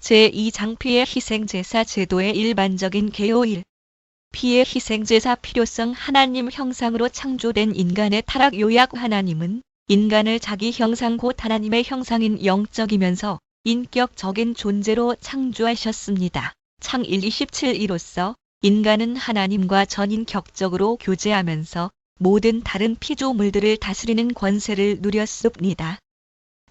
제2장 피의 희생제사 제도의 일반적인 개요 1. 피의 희생제사 필요성. 하나님 형상으로 창조된 인간의 타락 요약. 하나님은 인간을 자기 형상 곧 하나님의 형상인 영적이면서 인격적인 존재로 창조하셨습니다. 창 1:27 이로써 인간은 하나님과 전인격적으로 교제하면서 모든 다른 피조물들을 다스리는 권세를 누렸습니다.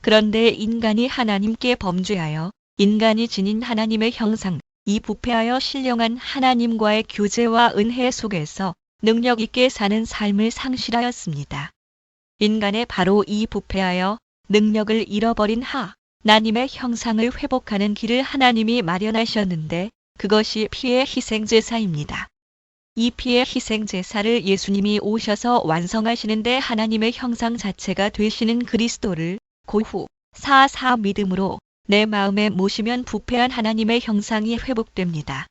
그런데 인간이 하나님께 범죄하여 인간이 지닌 하나님의 형상, 이 부패하여 신령한 하나님과의 교제와 은혜 속에서 능력 있게 사는 삶을 상실하였습니다. 인간의 바로 이 부패하여 능력을 잃어버린 하나님의 형상을 회복하는 길을 하나님이 마련하셨는데 그것이 피의 희생제사입니다. 이 피의 희생제사를 예수님이 오셔서 완성하시는데 하나님의 형상 자체가 되시는 그리스도를 고후 4 믿음으로 내 마음에 모시면 부패한 하나님의 형상이 회복됩니다.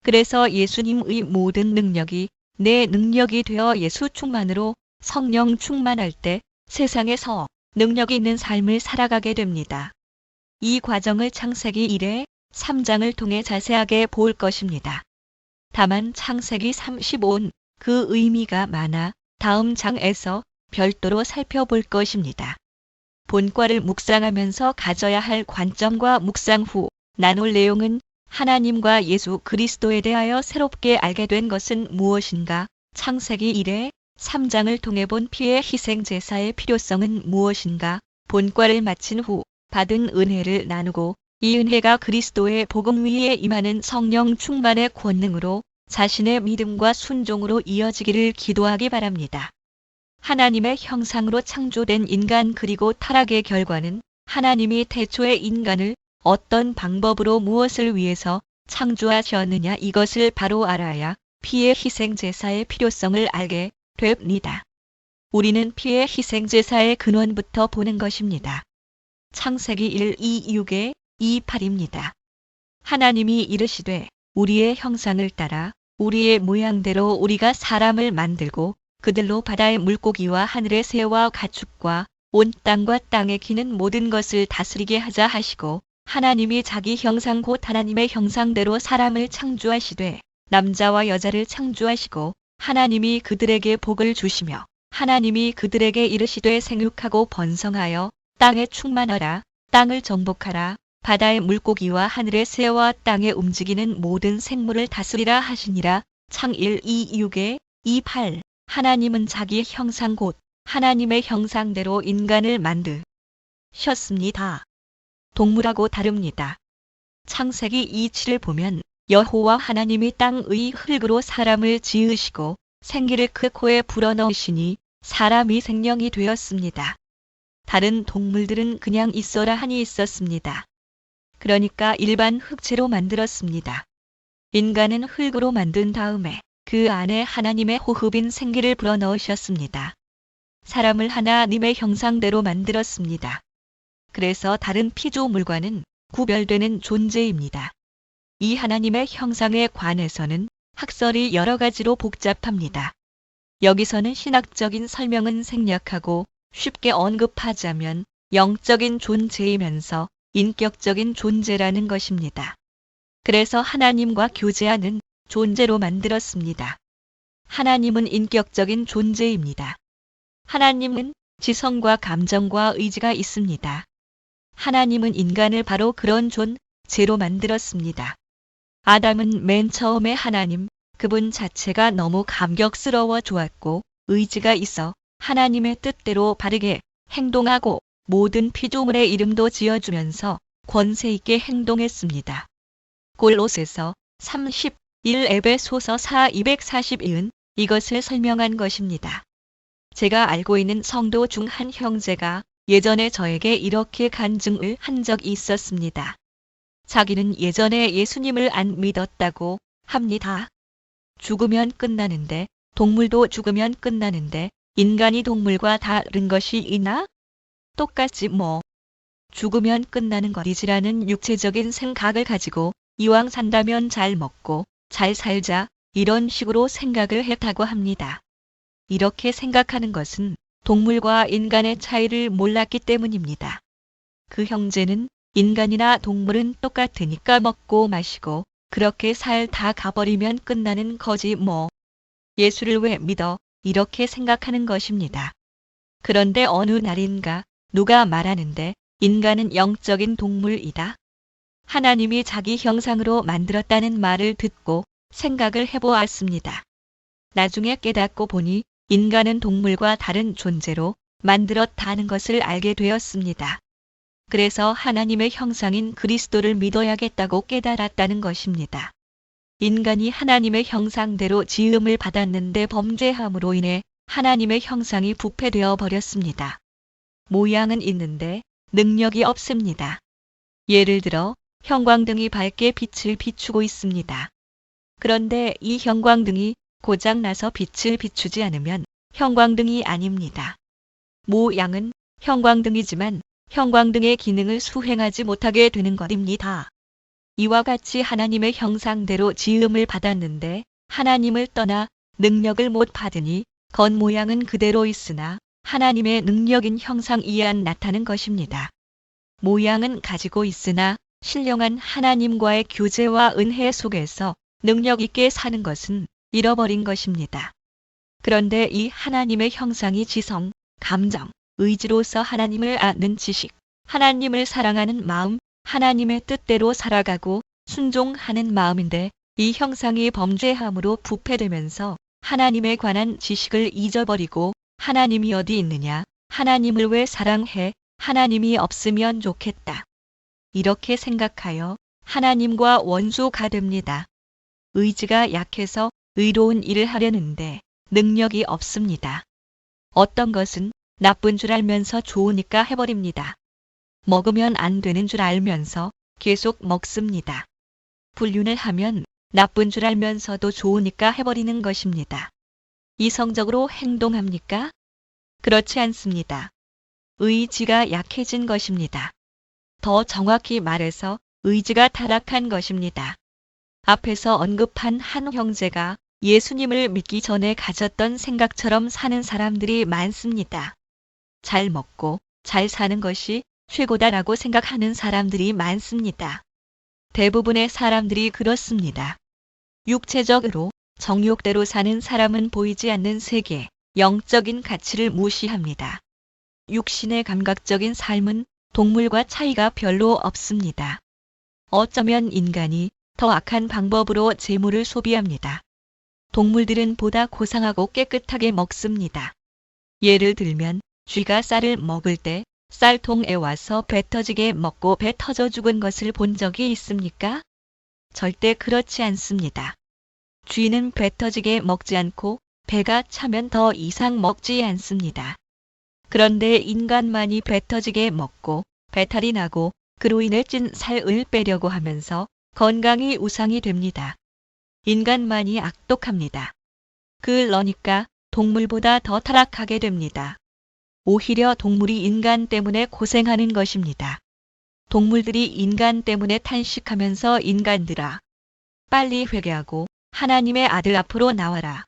그래서 예수님의 모든 능력이 내 능력이 되어 예수 충만으로 성령 충만할 때 세상에서 능력이 있는 삶을 살아가게 됩니다. 이 과정을 창세기 1의 3장을 통해 자세하게 볼 것입니다. 다만 창세기 35은 그 의미가 많아 다음 장에서 별도로 살펴볼 것입니다. 본과를 묵상하면서 가져야 할 관점과 묵상 후 나눌 내용은 하나님과 예수 그리스도에 대하여 새롭게 알게 된 것은 무엇인가? 창세기 1의 3장을 통해 본 피의 희생제사의 필요성은 무엇인가? 본과를 마친 후 받은 은혜를 나누고 이 은혜가 그리스도의 복음 위에 임하는 성령 충만의 권능으로 자신의 믿음과 순종으로 이어지기를 기도하기 바랍니다. 하나님의 형상으로 창조된 인간 그리고 타락의 결과는 하나님이 태초에 인간을 어떤 방법으로 무엇을 위해서 창조하셨느냐 이것을 바로 알아야 피의 희생제사의 필요성을 알게 됩니다. 우리는 피의 희생제사의 근원부터 보는 것입니다. 창세기 1:26에 28입니다. 하나님이 이르시되 우리의 형상을 따라 우리의 모양대로 우리가 사람을 만들고 그들로 바다의 물고기와 하늘의 새와 가축과 온 땅과 땅에 기는 모든 것을 다스리게 하자 하시고 하나님이 자기 형상 곧 하나님의 형상대로 사람을 창조하시되 남자와 여자를 창조하시고 하나님이 그들에게 복을 주시며 하나님이 그들에게 이르시되 생육하고 번성하여 땅에 충만하라 땅을 정복하라 바다의 물고기와 하늘의 새와 땅에 움직이는 모든 생물을 다스리라 하시니라. 창 1:26에 28 하나님은 자기 형상 곧 하나님의 형상대로 인간을 만드셨습니다. 동물하고 다릅니다. 창세기 2:7을 보면 여호와 하나님이 땅의 흙으로 사람을 지으시고 생기를 그 코에 불어넣으시니 사람이 생명이 되었습니다. 다른 동물들은 그냥 있어라 하니 있었습니다. 그러니까 일반 흙체로 만들었습니다. 인간은 흙으로 만든 다음에 그 안에 하나님의 호흡인 생기를 불어넣으셨습니다. 사람을 하나님의 형상대로 만들었습니다. 그래서 다른 피조물과는 구별되는 존재입니다. 이 하나님의 형상에 관해서는 학설이 여러 가지로 복잡합니다. 여기서는 신학적인 설명은 생략하고 쉽게 언급하자면 영적인 존재이면서 인격적인 존재라는 것입니다. 그래서 하나님과 교제하는 존재로 만들었습니다. 하나님은 인격적인 존재입니다. 하나님은 지성과 감정과 의지가 있습니다. 하나님은 인간을 바로 그런 존재로 만들었습니다. 아담은 맨 처음에 하나님, 그분 자체가 너무 감격스러워 좋았고 의지가 있어 하나님의 뜻대로 바르게 행동하고 모든 피조물의 이름도 지어주면서 권세 있게 행동했습니다. 골로새서 31 에베소서 4:242은 이것을 설명한 것입니다. 제가 알고 있는 성도 중 한 형제가 예전에 저에게 이렇게 간증을 한 적이 있었습니다. 자기는 예전에 예수님을 안 믿었다고 합니다. 죽으면 끝나는데, 동물도 죽으면 끝나는데 인간이 동물과 다른 것이 있나? 똑같지 뭐. 죽으면 끝나는 것이지라는 육체적인 생각을 가지고 이왕 산다면 잘 먹고 잘 살자 이런 식으로 생각을 했다고 합니다. 이렇게 생각하는 것은 동물과 인간의 차이를 몰랐기 때문입니다. 그 형제는 인간이나 동물은 똑같으니까 먹고 마시고 그렇게 살다 가버리면 끝나는 거지 뭐. 예수를 왜 믿어? 이렇게 생각하는 것입니다. 그런데 어느 날인가 누가 말하는데 인간은 영적인 동물이다. 하나님이 자기 형상으로 만들었다는 말을 듣고 생각을 해보았습니다. 나중에 깨닫고 보니 인간은 동물과 다른 존재로 만들었다는 것을 알게 되었습니다. 그래서 하나님의 형상인 그리스도를 믿어야겠다고 깨달았다는 것입니다. 인간이 하나님의 형상대로 지음을 받았는데 범죄함으로 인해 하나님의 형상이 부패되어 버렸습니다. 모양은 있는데 능력이 없습니다. 예를 들어 형광등이 밝게 빛을 비추고 있습니다. 그런데 이 형광등이 고장나서 빛을 비추지 않으면 형광등이 아닙니다. 모양은 형광등이지만 형광등의 기능을 수행하지 못하게 되는 것입니다. 이와 같이 하나님의 형상대로 지음을 받았는데 하나님을 떠나 능력을 못 받으니 겉모양은 그대로 있으나 하나님의 능력인 형상이안 나타는 것입니다. 모양은 가지고 있으나 신령한 하나님과의 교제와 은혜 속에서 능력 있게 사는 것은 잃어버린 것입니다. 그런데 이 하나님의 형상이 지성, 감정, 의지로서 하나님을 아는 지식, 하나님을 사랑하는 마음, 하나님의 뜻대로 살아가고 순종하는 마음인데 이 형상이 범죄함으로 부패되면서 하나님에 관한 지식을 잊어버리고 하나님이 어디 있느냐, 하나님을 왜 사랑해, 하나님이 없으면 좋겠다. 이렇게 생각하여 하나님과 원수가 됩니다. 의지가 약해서 의로운 일을 하려는데 능력이 없습니다. 어떤 것은 나쁜 줄 알면서 좋으니까 해버립니다. 먹으면 안 되는 줄 알면서 계속 먹습니다. 불륜을 하면 나쁜 줄 알면서도 좋으니까 해버리는 것입니다. 이성적으로 행동합니까? 그렇지 않습니다. 의지가 약해진 것입니다. 더 정확히 말해서 의지가 타락한 것입니다. 앞에서 언급한 한 형제가 예수님을 믿기 전에 가졌던 생각처럼 사는 사람들이 많습니다. 잘 먹고 잘 사는 것이 최고다라고 생각하는 사람들이 많습니다. 대부분의 사람들이 그렇습니다. 육체적으로 정욕대로 사는 사람은 보이지 않는 세계, 영적인 가치를 무시합니다. 육신의 감각적인 삶은 동물과 차이가 별로 없습니다. 어쩌면 인간이 더 악한 방법으로 재물을 소비합니다. 동물들은 보다 고상하고 깨끗하게 먹습니다. 예를 들면 쥐가 쌀을 먹을 때 쌀통에 와서 배 터지게 먹고 배 터져 죽은 것을 본 적이 있습니까? 절대 그렇지 않습니다. 쥐는 배 터지게 먹지 않고 배가 차면 더 이상 먹지 않습니다. 그런데 인간만이 배 터지게 먹고 배탈이 나고 그로 인해 찐 살을 빼려고 하면서 건강이 우상이 됩니다. 인간만이 악독합니다. 그러니까 동물보다 더 타락하게 됩니다. 오히려 동물이 인간 때문에 고생하는 것입니다. 동물들이 인간 때문에 탄식하면서 인간들아, 빨리 회개하고 하나님의 아들 앞으로 나와라.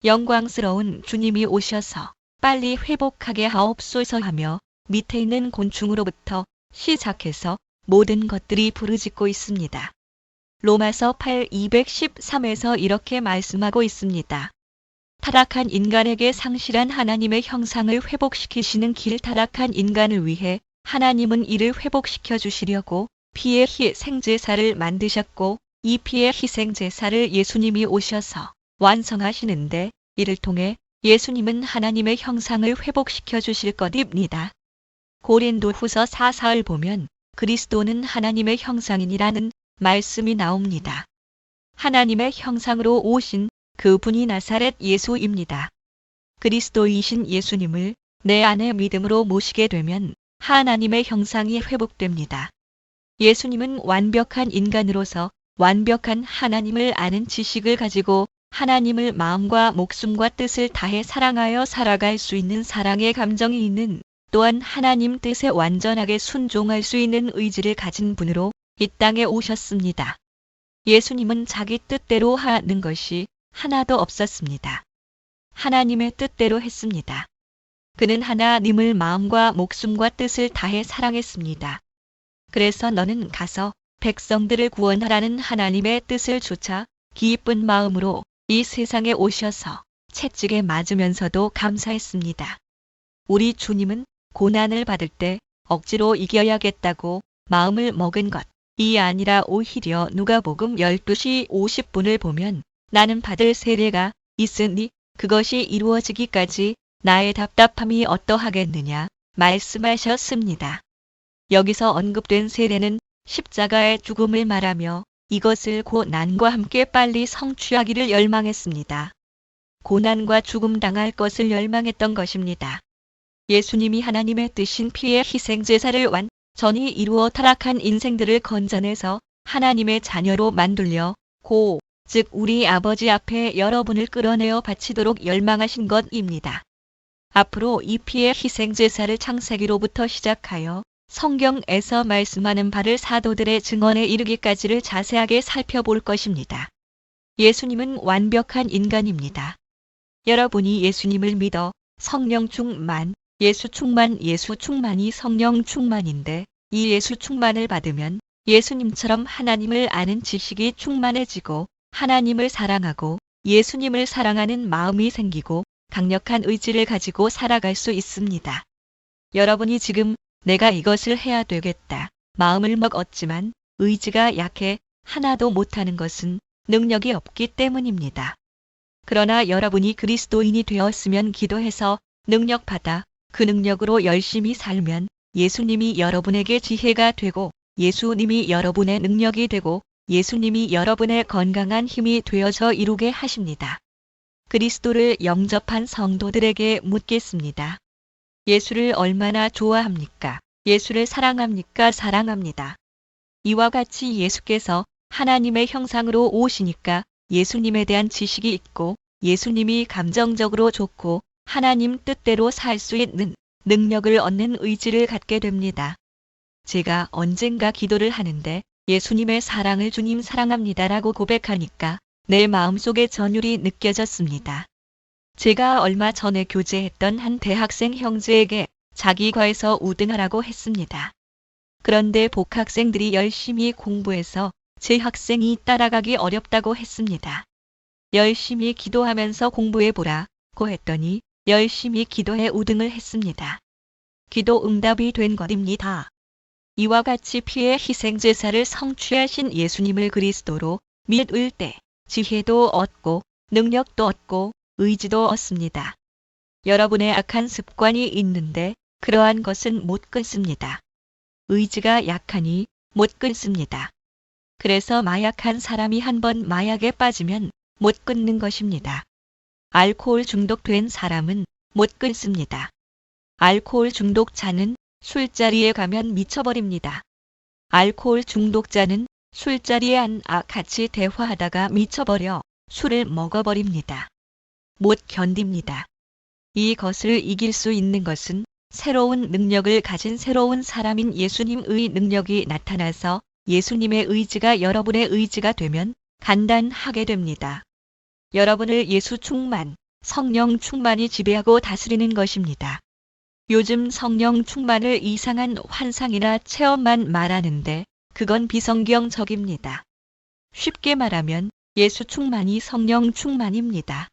영광스러운 주님이 오셔서 빨리 회복하게 하옵소서 하며 밑에 있는 곤충으로부터 시작해서 모든 것들이 부르짖고 있습니다. 로마서 8:213에서 이렇게 말씀하고 있습니다. 타락한 인간에게 상실한 하나님의 형상을 회복시키시는 길 타락한 인간을 위해 하나님은 이를 회복시켜 주시려고 피의 희생제사를 만드셨고 이 피의 희생제사를 예수님이 오셔서 완성하시는데 이를 통해 예수님은 하나님의 형상을 회복시켜 주실 것입니다. 고린도후서 4:4을 보면 그리스도는 하나님의 형상이니라는 말씀이 나옵니다. 하나님의 형상으로 오신 그분이 나사렛 예수입니다. 그리스도이신 예수님을 내 안에 믿음으로 모시게 되면 하나님의 형상이 회복됩니다. 예수님은 완벽한 인간으로서 완벽한 하나님을 아는 지식을 가지고 하나님을 마음과 목숨과 뜻을 다해 사랑하여 살아갈 수 있는 사랑의 감정이 있는 또한 하나님 뜻에 완전하게 순종할 수 있는 의지를 가진 분으로 이 땅에 오셨습니다. 예수님은 자기 뜻대로 하는 것이 하나도 없었습니다. 하나님의 뜻대로 했습니다. 그는 하나님을 마음과 목숨과 뜻을 다해 사랑했습니다. 그래서 너는 가서 백성들을 구원하라는 하나님의 뜻을 좇아 기쁜 마음으로 이 세상에 오셔서 채찍에 맞으면서도 감사했습니다. 우리 주님은 고난을 받을 때 억지로 이겨야겠다고 마음을 먹은 것이 아니라 오히려 누가복음 12시 50분을 보면 나는 받을 세례가 있으니 그것이 이루어지기까지 나의 답답함이 어떠하겠느냐 말씀하셨습니다. 여기서 언급된 세례는 십자가의 죽음을 말하며 이것을 고난과 함께 빨리 성취하기를 열망했습니다. 고난과 죽음 당할 것을 열망했던 것입니다. 예수님이 하나님의 뜻인 피의 희생제사를 완전히 이루어 타락한 인생들을 건져내서 하나님의 자녀로 만들려 즉 우리 아버지 앞에 여러분을 끌어내어 바치도록 열망하신 것입니다. 앞으로 이 피의 희생제사를 창세기로부터 시작하여 성경에서 말씀하는 바를 사도들의 증언에 이르기까지를 자세하게 살펴볼 것입니다. 예수님은 완벽한 인간입니다. 여러분이 예수님을 믿어 성령 충만, 예수 충만이 성령 충만인데 이 예수 충만을 받으면 예수님처럼 하나님을 아는 지식이 충만해지고 하나님을 사랑하고 예수님을 사랑하는 마음이 생기고 강력한 의지를 가지고 살아갈 수 있습니다. 여러분이 지금 내가 이것을 해야 되겠다 마음을 먹었지만 의지가 약해 하나도 못하는 것은 능력이 없기 때문입니다. 그러나 여러분이 그리스도인이 되었으면 기도해서 능력받아 그 능력으로 열심히 살면 예수님이 여러분에게 지혜가 되고 예수님이 여러분의 능력이 되고 예수님이 여러분의 건강한 힘이 되어져 이루게 하십니다. 그리스도를 영접한 성도들에게 묻겠습니다. 예수를 얼마나 좋아합니까? 예수를 사랑합니까? 사랑합니다. 이와 같이 예수께서 하나님의 형상으로 오시니까 예수님에 대한 지식이 있고 예수님이 감정적으로 좋고 하나님 뜻대로 살 수 있는 능력을 얻는 의지를 갖게 됩니다. 제가 언젠가 기도를 하는데 예수님의 사랑을 주님 사랑합니다라고 고백하니까 내 마음속에 전율이 느껴졌습니다. 제가 얼마 전에 교제했던 한 대학생 형제에게 자기 과에서 우등하라고 했습니다. 그런데 복학생들이 열심히 공부해서 제 학생이 따라가기 어렵다고 했습니다. 열심히 기도하면서 공부해보라고 했더니 열심히 기도해 우등을 했습니다. 기도 응답이 된 것입니다. 이와 같이 피의 희생제사를 성취하신 예수님을 그리스도로 믿을 때 지혜도 얻고 능력도 얻고 의지도 얻습니다. 여러분의 악한 습관이 있는데 그러한 것은 못 끊습니다. 의지가 약하니 못 끊습니다. 그래서 마약한 사람이 한번 마약에 빠지면 못 끊는 것입니다. 알코올 중독된 사람은 못 끊습니다. 알코올 중독자는 술자리에 가면 미쳐버립니다. 알코올 중독자는 술자리에 앉아 같이 대화하다가 미쳐버려 술을 먹어버립니다. 못 견딥니다. 이것을 이길 수 있는 것은 새로운 능력을 가진 새로운 사람인 예수님의 능력이 나타나서 예수님의 의지가 여러분의 의지가 되면 간단하게 됩니다. 여러분을 예수 충만, 성령 충만이 지배하고 다스리는 것입니다. 요즘 성령 충만을 이상한 환상이나 체험만 말하는데 그건 비성경적입니다. 쉽게 말하면 예수 충만이 성령 충만입니다.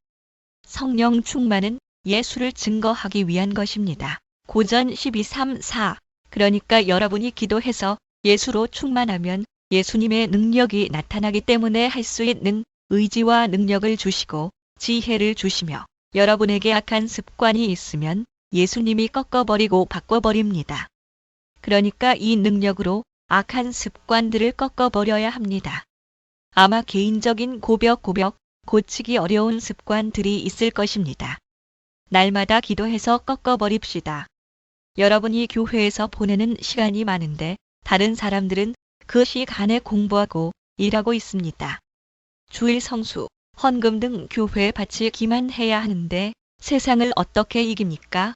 성령 충만은 예수를 증거하기 위한 것입니다. 고전 12:3-4 그러니까 여러분이 기도해서 예수로 충만하면 예수님의 능력이 나타나기 때문에 할 수 있는 의지와 능력을 주시고 지혜를 주시며 여러분에게 악한 습관이 있으면 예수님이 꺾어버리고 바꿔버립니다. 그러니까 이 능력으로 악한 습관들을 꺾어버려야 합니다. 아마 개인적인 고벽 고치기 어려운 습관들이 있을 것입니다. 날마다 기도해서 꺾어버립시다. 여러분이 교회에서 보내는 시간이 많은데 다른 사람들은 그 시간에 공부하고 일하고 있습니다. 주일 성수, 헌금 등 교회에 바치기만 해야 하는데 세상을 어떻게 이깁니까?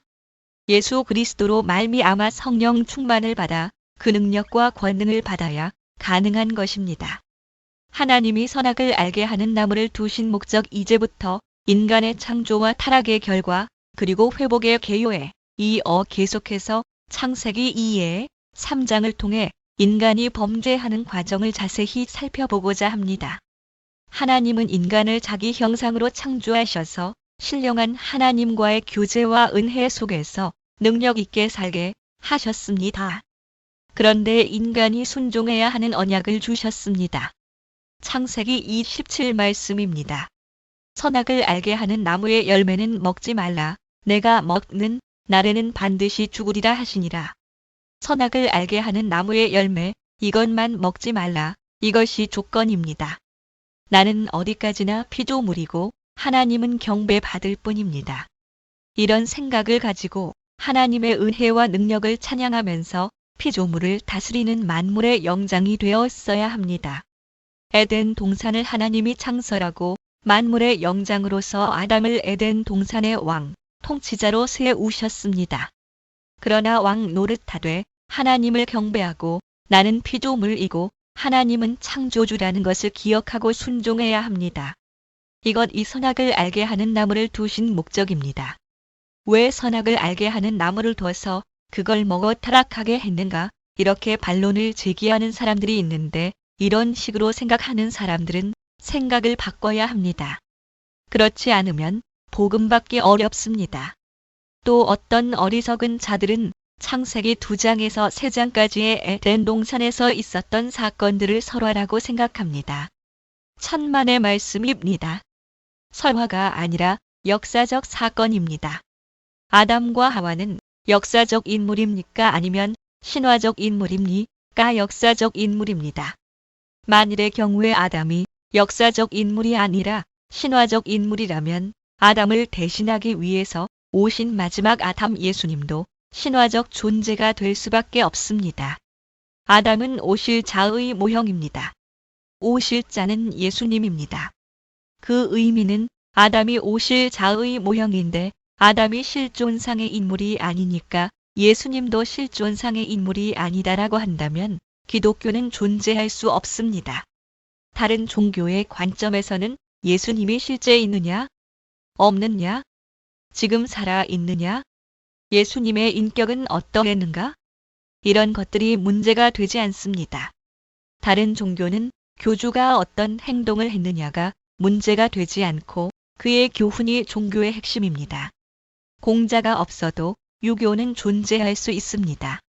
예수 그리스도로 말미암아 성령 충만을 받아 그 능력과 권능을 받아야 가능한 것입니다. 하나님이 선악을 알게 하는 나무를 두신 목적 이제부터 인간의 창조와 타락의 결과 그리고 회복의 개요에 이어 계속해서 창세기 2의 3장을 통해 인간이 범죄하는 과정을 자세히 살펴보고자 합니다. 하나님은 인간을 자기 형상으로 창조하셔서 신령한 하나님과의 교제와 은혜 속에서 능력 있게 살게 하셨습니다. 그런데 인간이 순종해야 하는 언약을 주셨습니다. 창세기 27 말씀입니다. 선악을 알게 하는 나무의 열매는 먹지 말라. 내가 먹는 날에는 반드시 죽으리라 하시니라. 선악을 알게 하는 나무의 열매, 이것만 먹지 말라. 이것이 조건입니다. 나는 어디까지나 피조물이고 하나님은 경배받을 뿐입니다. 이런 생각을 가지고 하나님의 은혜와 능력을 찬양하면서 피조물을 다스리는 만물의 영장이 되었어야 합니다. 에덴 동산을 하나님이 창설하고 만물의 영장으로서 아담을 에덴 동산의 왕, 통치자로 세우셨습니다. 그러나 왕 노릇하되 하나님을 경배하고 나는 피조물이고 하나님은 창조주라는 것을 기억하고 순종해야 합니다. 이것 이 선악을 알게 하는 나무를 두신 목적입니다. 왜 선악을 알게 하는 나무를 둬서 그걸 먹어 타락하게 했는가? 이렇게 반론을 제기하는 사람들이 있는데 이런 식으로 생각하는 사람들은 생각을 바꿔야 합니다. 그렇지 않으면 복음받기 어렵습니다. 또 어떤 어리석은 자들은 창세기 2장에서 3장까지의 에덴 동산에서 있었던 사건들을 설화라고 생각합니다. 천만의 말씀입니다. 설화가 아니라 역사적 사건입니다. 아담과 하와는 역사적 인물입니까? 아니면 신화적 인물입니까? 역사적 인물입니다. 만일의 경우에 아담이 역사적 인물이 아니라 신화적 인물이라면 아담을 대신하기 위해서 오신 마지막 아담 예수님도 신화적 존재가 될 수밖에 없습니다. 아담은 오실 자의 모형입니다. 오실 자는 예수님입니다. 그 의미는 아담이 오실 자의 모형인데 아담이 실존상의 인물이 아니니까 예수님도 실존상의 인물이 아니다라고 한다면 기독교는 존재할 수 없습니다. 다른 종교의 관점에서는 예수님이 실제 있느냐? 없느냐? 지금 살아 있느냐? 예수님의 인격은 어떠했는가? 이런 것들이 문제가 되지 않습니다. 다른 종교는 교주가 어떤 행동을 했느냐가 문제가 되지 않고 그의 교훈이 종교의 핵심입니다. 공자가 없어도 유교는 존재할 수 있습니다.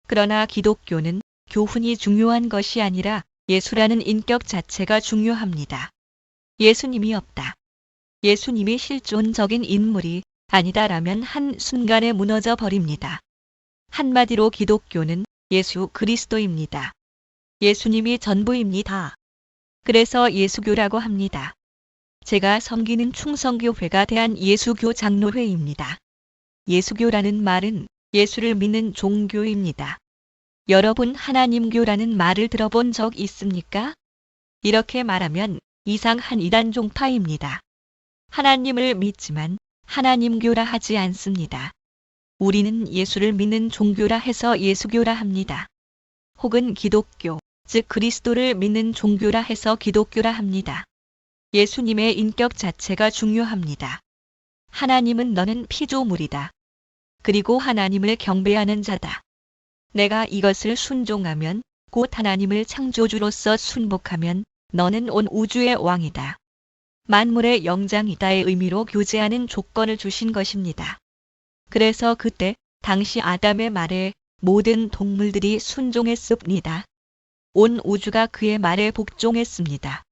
그러나 기독교는 교훈이 중요한 것이 아니라 예수라는 인격 자체가 중요합니다. 예수님이 없다. 예수님이 실존적인 인물이 아니다라면 한순간에 무너져 버립니다. 한마디로 기독교는 예수 그리스도입니다. 예수님이 전부입니다. 그래서 예수교라고 합니다. 제가 섬기는 충성교회가 대한예수교 장로회입니다. 예수교라는 말은 예수를 믿는 종교입니다. 여러분 하나님교라는 말을 들어본 적 있습니까? 이렇게 말하면 이상한 이단 종파입니다. 하나님을 믿지만 하나님교라 하지 않습니다. 우리는 예수를 믿는 종교라 해서 예수교라 합니다. 혹은 기독교, 즉 그리스도를 믿는 종교라 해서 기독교라 합니다. 예수님의 인격 자체가 중요합니다. 하나님은 너는 피조물이다. 그리고 하나님을 경배하는 자다. 내가 이것을 순종하면 곧 하나님을 창조주로서 순복하면 너는 온 우주의 왕이다. 만물의 영장이다의 의미로 교제하는 조건을 주신 것입니다. 그래서 그때 당시 아담의 말에 모든 동물들이 순종했습니다. 온 우주가 그의 말에 복종했습니다.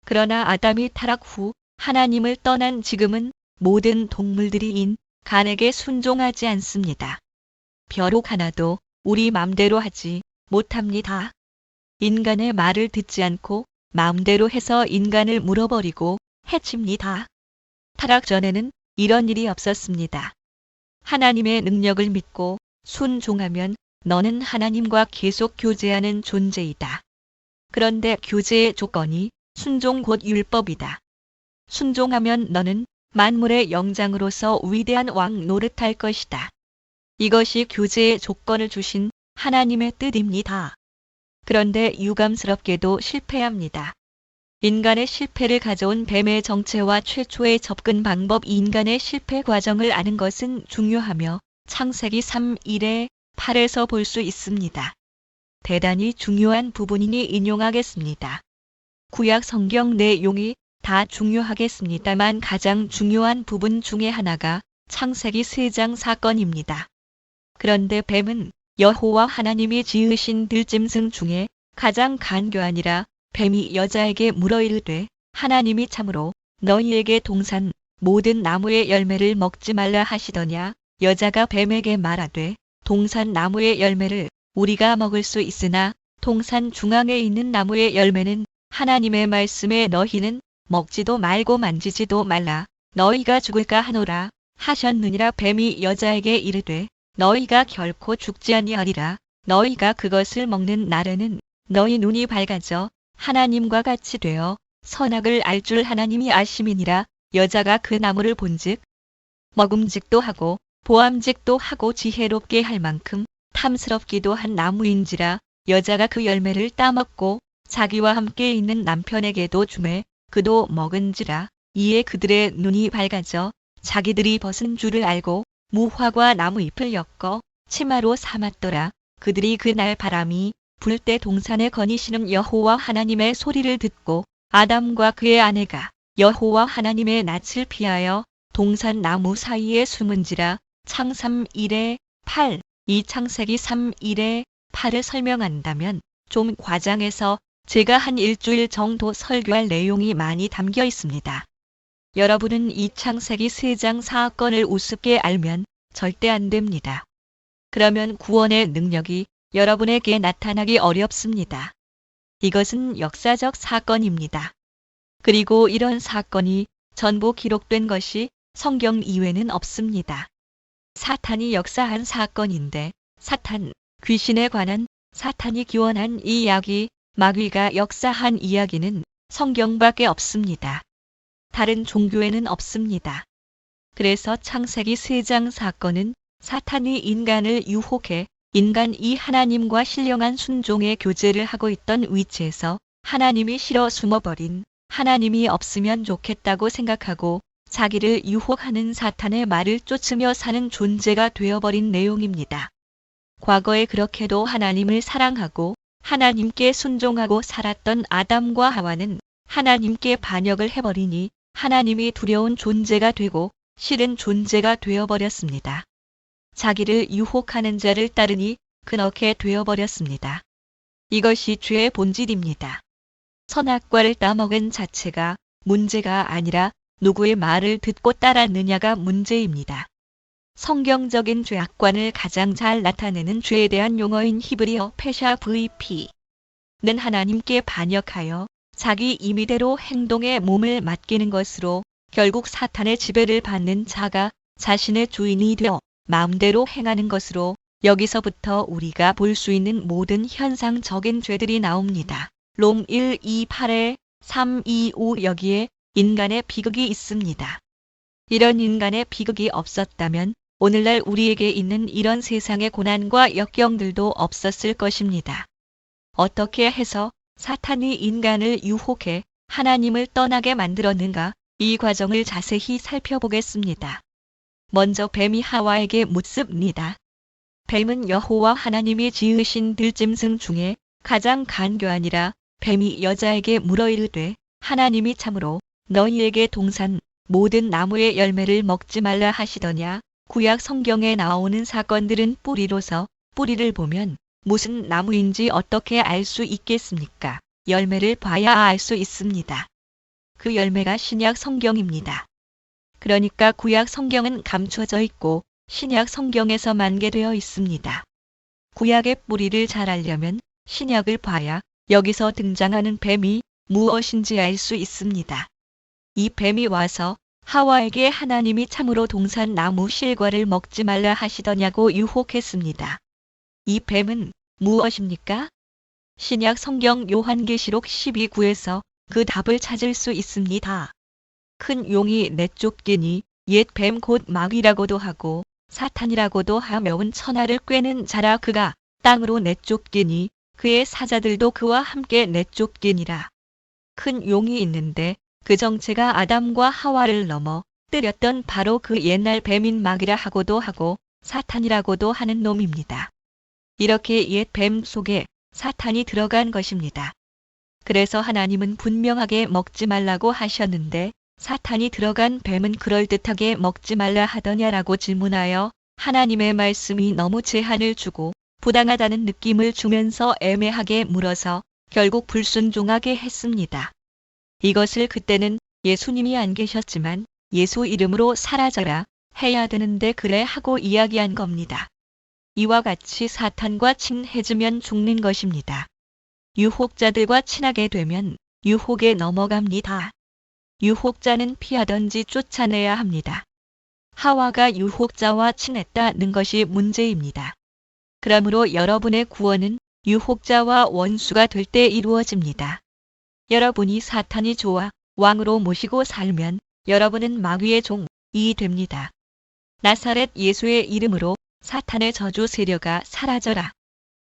그러나 아담이 타락 후 하나님을 떠난 지금은 모든 동물들이 인간에게 순종하지 않습니다. 벼룩 하나도 우리 맘대로 하지 못합니다. 인간의 말을 듣지 않고 마음대로 해서 인간을 물어버리고 해칩니다. 타락 전에는 이런 일이 없었습니다. 하나님의 능력을 믿고 순종하면 너는 하나님과 계속 교제하는 존재이다. 그런데 교제의 조건이 순종 곧 율법이다. 순종하면 너는 만물의 영장으로서 위대한 왕 노릇할 것이다. 이것이 교제의 조건을 주신 하나님의 뜻입니다. 그런데 유감스럽게도 실패합니다. 인간의 실패를 가져온 뱀의 정체와 최초의 접근 방법 인간의 실패 과정을 아는 것은 중요하며 창세기 3:1-8에서 볼 수 있습니다. 대단히 중요한 부분이니 인용하겠습니다. 구약 성경 내용이 다 중요하겠습니다만 가장 중요한 부분 중에 하나가 창세기 3장 사건입니다. 그런데 뱀은 여호와 하나님이 지으신 들짐승 중에 가장 간교하니라. 뱀이 여자에게 물어 이르되 하나님이 참으로 너희에게 동산 모든 나무의 열매를 먹지 말라 하시더냐. 여자가 뱀에게 말하되 동산 나무의 열매를 우리가 먹을 수 있으나 동산 중앙에 있는 나무의 열매는 하나님의 말씀에 너희는 먹지도 말고 만지지도 말라. 너희가 죽을까 하노라 하셨느니라. 뱀이 여자에게 이르되 너희가 결코 죽지 아니하리라. 너희가 그것을 먹는 날에는 너희 눈이 밝아져 하나님과 같이 되어 선악을 알 줄 하나님이 아심이니라. 여자가 그 나무를 본즉 먹음직도 하고 보암직도 하고 지혜롭게 할 만큼 탐스럽기도 한 나무인지라. 여자가 그 열매를 따먹고 자기와 함께 있는 남편에게도 주매 그도 먹은지라. 이에 그들의 눈이 밝아져 자기들이 벗은 줄을 알고 무화과 나무 잎을 엮어 치마로 삼았더라. 그들이 그날 바람이 불 때 동산에 거니시는 여호와 하나님의 소리를 듣고 아담과 그의 아내가 여호와 하나님의 낯을 피하여 동산 나무 사이에 숨은지라. 창 3일에 8. 이 창세기 3일에 8을 설명한다면 좀 과장해서 제가 한 일주일 정도 설교할 내용이 많이 담겨 있습니다. 여러분은 이 창세기 3장 사건을 우습게 알면 절대 안 됩니다. 그러면 구원의 능력이 여러분에게 나타나기 어렵습니다. 이것은 역사적 사건입니다. 그리고 이런 사건이 전부 기록된 것이 성경 이외는 없습니다. 사탄이 역사한 사건인데 사탄, 귀신에 관한 사탄이 기원한 이 이야기, 마귀가 역사한 이야기는 성경밖에 없습니다. 다른 종교에는 없습니다. 그래서 창세기 3장 사건은 사탄이 인간을 유혹해 인간이 하나님과 신령한 순종의 교제를 하고 있던 위치에서 하나님이 싫어 숨어버린 하나님이 없으면 좋겠다고 생각하고 자기를 유혹하는 사탄의 말을 쫓으며 사는 존재가 되어버린 내용입니다. 과거에 그렇게도 하나님을 사랑하고 하나님께 순종하고 살았던 아담과 하와는 하나님께 반역을 해버리니 하나님이 두려운 존재가 되고 싫은 존재가 되어버렸습니다. 자기를 유혹하는 자를 따르니 그렇게 되어버렸습니다. 이것이 죄의 본질입니다. 선악과를 따먹은 자체가 문제가 아니라 누구의 말을 듣고 따랐느냐가 문제입니다. 성경적인 죄악관을 가장 잘 나타내는 죄에 대한 용어인 히브리어 페샤 VP는 하나님께 반역하여 자기 임의대로 행동에 몸을 맡기는 것으로 결국 사탄의 지배를 받는 자가 자신의 주인이 되어 마음대로 행하는 것으로 여기서부터 우리가 볼 수 있는 모든 현상적인 죄들이 나옵니다. 롬 1:28에 3:25 여기에 인간의 비극이 있습니다. 이런 인간의 비극이 없었다면 오늘날 우리에게 있는 이런 세상의 고난과 역경들도 없었을 것입니다. 어떻게 해서 사탄이 인간을 유혹해 하나님을 떠나게 만들었는가? 이 과정을 자세히 살펴보겠습니다. 먼저 뱀이 하와에게 묻습니다. 뱀은 여호와 하나님이 지으신 들짐승 중에 가장 간교하니라. 뱀이 여자에게 물어 이르되 하나님이 참으로 너희에게 동산 모든 나무의 열매를 먹지 말라 하시더냐. 구약 성경에 나오는 사건들은 뿌리로서 뿌리를 보면 무슨 나무인지 어떻게 알 수 있겠습니까? 열매를 봐야 알 수 있습니다. 그 열매가 신약 성경입니다. 그러니까 구약 성경은 감춰져 있고 신약 성경에서 만개되어 있습니다. 구약의 뿌리를 잘 알려면 신약을 봐야 여기서 등장하는 뱀이 무엇인지 알 수 있습니다. 이 뱀이 와서 하와에게 하나님이 참으로 동산 나무 실과를 먹지 말라 하시더냐고 유혹했습니다. 이 뱀은 무엇입니까? 신약 성경 요한계시록 12구에서 그 답을 찾을 수 있습니다. 큰 용이 내쫓기니 옛 뱀 곧 마귀라고도 하고 사탄이라고도 하며온 천하를 꿰는 자라. 그가 땅으로 내쫓기니 그의 사자들도 그와 함께 내쫓기니라. 큰 용이 있는데 그 정체가 아담과 하와를 넘어 때렸던 바로 그 옛날 뱀인 마귀라 하고도 하고 사탄이라고도 하는 놈입니다. 이렇게 옛 뱀 속에 사탄이 들어간 것입니다. 그래서 하나님은 분명하게 먹지 말라고 하셨는데 사탄이 들어간 뱀은 그럴듯하게 먹지 말라 하더냐라고 질문하여 하나님의 말씀이 너무 제한을 주고 부당하다는 느낌을 주면서 애매하게 물어서 결국 불순종하게 했습니다. 이것을 그때는 예수님이 안 계셨지만 예수 이름으로 사라져라 해야 되는데 그래 하고 이야기한 겁니다. 이와 같이 사탄과 친해지면 죽는 것입니다. 유혹자들과 친하게 되면 유혹에 넘어갑니다. 유혹자는 피하든지 쫓아내야 합니다. 하와가 유혹자와 친했다는 것이 문제입니다. 그러므로 여러분의 구원은 유혹자와 원수가 될 때 이루어집니다. 여러분이 사탄이 좋아 왕으로 모시고 살면 여러분은 마귀의 종이 됩니다. 나사렛 예수의 이름으로 사탄의 저주 세력아 사라져라.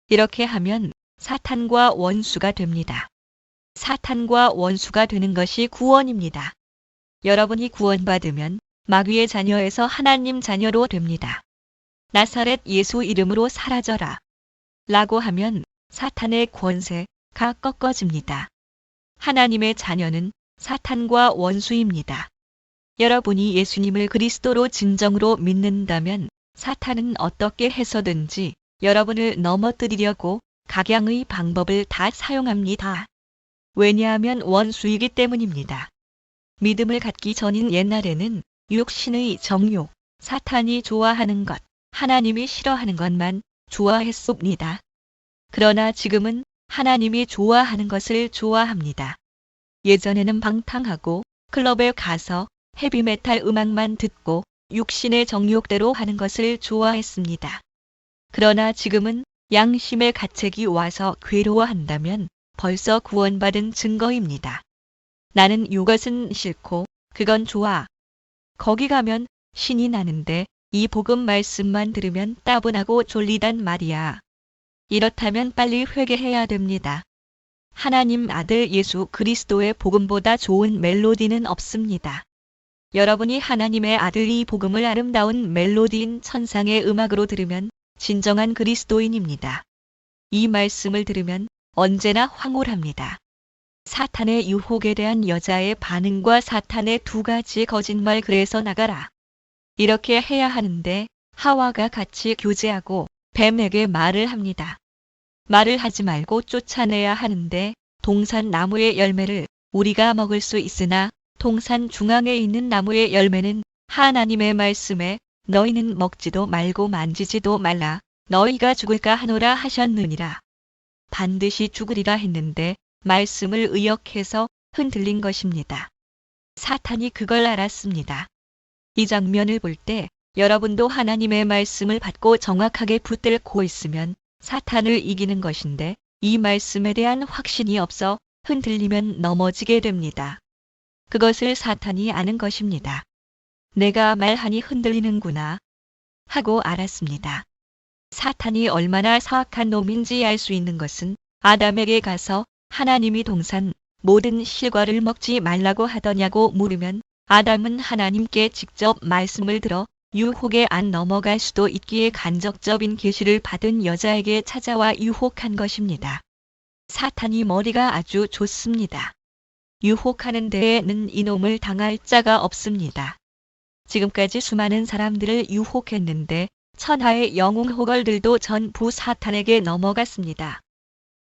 이렇게 하면 사탄과 원수가 됩니다. 사탄과 원수가 되는 것이 구원입니다. 여러분이 구원받으면 마귀의 자녀에서 하나님 자녀로 됩니다. 나사렛 예수 이름으로 사라져라. 라고 하면 사탄의 권세가 꺾어집니다. 하나님의 자녀는 사탄과 원수입니다. 여러분이 예수님을 그리스도로 진정으로 믿는다면 사탄은 어떻게 해서든지 여러분을 넘어뜨리려고 각양의 방법을 다 사용합니다. 왜냐하면 원수이기 때문입니다. 믿음을 갖기 전인 옛날에는 육신의 정욕, 사탄이 좋아하는 것, 하나님이 싫어하는 것만 좋아했습니다. 그러나 지금은 하나님이 좋아하는 것을 좋아합니다. 예전에는 방탕하고 클럽에 가서 헤비메탈 음악만 듣고 육신의 정욕대로 하는 것을 좋아했습니다. 그러나 지금은 양심의 가책이 와서 괴로워한다면 벌써 구원받은 증거입니다. 나는 이것은 싫고 그건 좋아. 거기 가면 신이 나는데 이 복음 말씀만 들으면 따분하고 졸리단 말이야. 이렇다면 빨리 회개해야 됩니다. 하나님 아들 예수 그리스도의 복음보다 좋은 멜로디는 없습니다. 여러분이 하나님의 아들 이 복음을 아름다운 멜로디인 천상의 음악으로 들으면 진정한 그리스도인입니다. 이 말씀을 들으면 언제나 황홀합니다. 사탄의 유혹에 대한 여자의 반응과 사탄의 두 가지 거짓말 그래서 나가라. 이렇게 해야 하는데 하와가 같이 교제하고 뱀에게 말을 합니다. 말을 하지 말고 쫓아내야 하는데 동산 나무의 열매를 우리가 먹을 수 있으나 동산 중앙에 있는 나무의 열매는 하나님의 말씀에 너희는 먹지도 말고 만지지도 말라 너희가 죽을까 하노라 하셨느니라. 반드시 죽으리라 했는데 말씀을 의역해서 흔들린 것입니다. 사탄이 그걸 알았습니다. 이 장면을 볼 때 여러분도 하나님의 말씀을 받고 정확하게 붙들고 있으면 사탄을 이기는 것인데 이 말씀에 대한 확신이 없어 흔들리면 넘어지게 됩니다. 그것을 사탄이 아는 것입니다. 내가 말하니 흔들리는구나 하고 알았습니다. 사탄이 얼마나 사악한 놈인지 알 수 있는 것은 아담에게 가서 하나님이 동산 모든 실과를 먹지 말라고 하더냐고 물으면 아담은 하나님께 직접 말씀을 들어 유혹에 안 넘어갈 수도 있기에 간접적인 계시를 받은 여자에게 찾아와 유혹한 것입니다. 사탄이 머리가 아주 좋습니다. 유혹하는 데에는 이놈을 당할 자가 없습니다. 지금까지 수많은 사람들을 유혹했는데 천하의 영웅 호걸들도 전부 사탄에게 넘어갔습니다.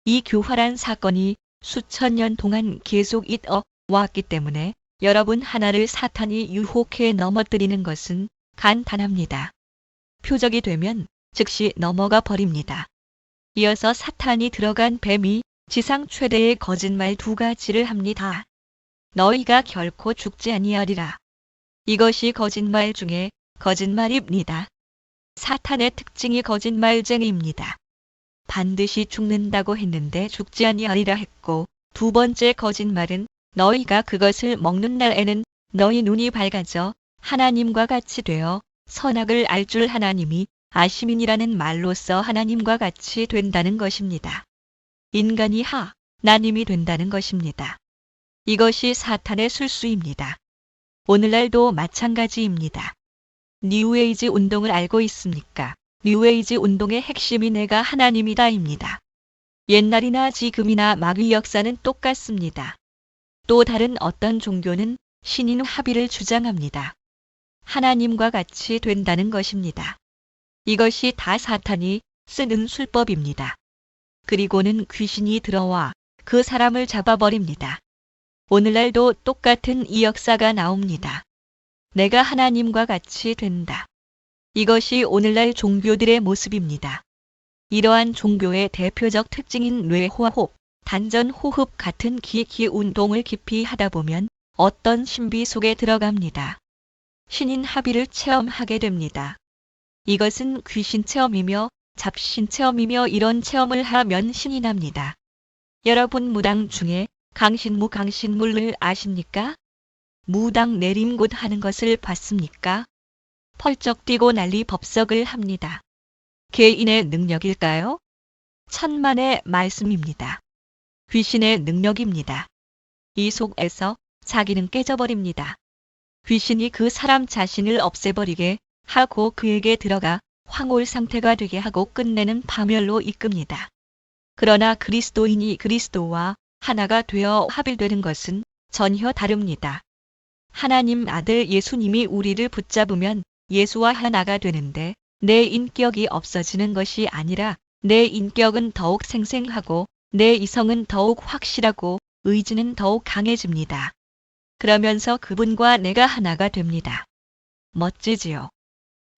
이 교활한 사건이 수천 년 동안 계속 있어 왔기 때문에 여러분 하나를 사탄이 유혹해 넘어뜨리는 것은 간단합니다. 표적이 되면 즉시 넘어가 버립니다. 이어서 사탄이 들어간 뱀이 지상 최대의 거짓말 두 가지를 합니다. 너희가 결코 죽지 아니하리라. 이것이 거짓말 중에 거짓말입니다. 사탄의 특징이 거짓말쟁이입니다. 반드시 죽는다고 했는데 죽지 아니하리라 했고 두 번째 거짓말은 너희가 그것을 먹는 날에는 너희 눈이 밝아져 하나님과 같이 되어 선악을 알 줄 하나님이 아심인이라는 말로써 하나님과 같이 된다는 것입니다. 인간이 하나님이 된다는 것입니다. 이것이 사탄의 술수입니다. 오늘날도 마찬가지입니다. 뉴에이지 운동을 알고 있습니까? 뉴에이지 운동의 핵심이 내가 하나님이다입니다. 옛날이나 지금이나 마귀 역사는 똑같습니다. 또 다른 어떤 종교는 신인 합의를 주장합니다. 하나님과 같이 된다는 것입니다. 이것이 다 사탄이 쓰는 술법입니다. 그리고는 귀신이 들어와 그 사람을 잡아버립니다. 오늘날도 똑같은 이 역사가 나옵니다. 내가 하나님과 같이 된다. 이것이 오늘날 종교들의 모습입니다. 이러한 종교의 대표적 특징인 뇌호흡, 단전호흡 같은 기기 운동을 깊이 하다 보면 어떤 신비 속에 들어갑니다. 신인 합의를 체험하게 됩니다. 이것은 귀신 체험이며 잡신 체험이며 이런 체험을 하면 신이 납니다. 여러분 무당 중에 강신무 강신물을 아십니까? 무당 내림굿 하는 것을 봤습니까? 펄쩍 뛰고 난리 법석을 합니다. 개인의 능력일까요? 천만의 말씀입니다. 귀신의 능력입니다. 이 속에서 자기는 깨져버립니다. 귀신이 그 사람 자신을 없애버리게 하고 그에게 들어가 황홀 상태가 되게 하고 끝내는 파멸로 이끕니다. 그러나 그리스도인이 그리스도와 하나가 되어 합일되는 것은 전혀 다릅니다. 하나님 아들 예수님이 우리를 붙잡으면 예수와 하나가 되는데 내 인격이 없어지는 것이 아니라 내 인격은 더욱 생생하고 내 이성은 더욱 확실하고 의지는 더욱 강해집니다. 그러면서 그분과 내가 하나가 됩니다. 멋지지요?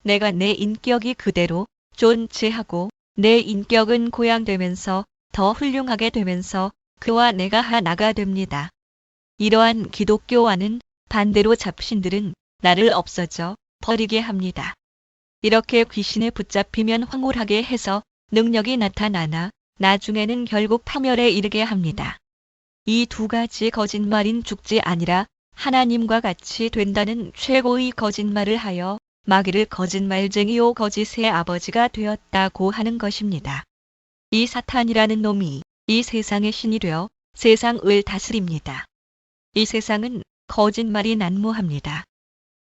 내가 내 인격이 그대로 존재하고 내 인격은 고양되면서 더 훌륭하게 되면서 그와 내가 하나가 됩니다. 이러한 기독교와는 반대로 잡신들은 나를 없어져 버리게 합니다. 이렇게 귀신에 붙잡히면 황홀하게 해서 능력이 나타나나 나중에는 결국 파멸에 이르게 합니다. 이 두 가지 거짓말인 죽지 아니라 하나님과 같이 된다는 최고의 거짓말을 하여 마귀를 거짓말쟁이요 거짓의 아버지가 되었다고 하는 것입니다. 이 사탄이라는 놈이 이 세상의 신이 되어 세상을 다스립니다. 이 세상은 거짓말이 난무합니다.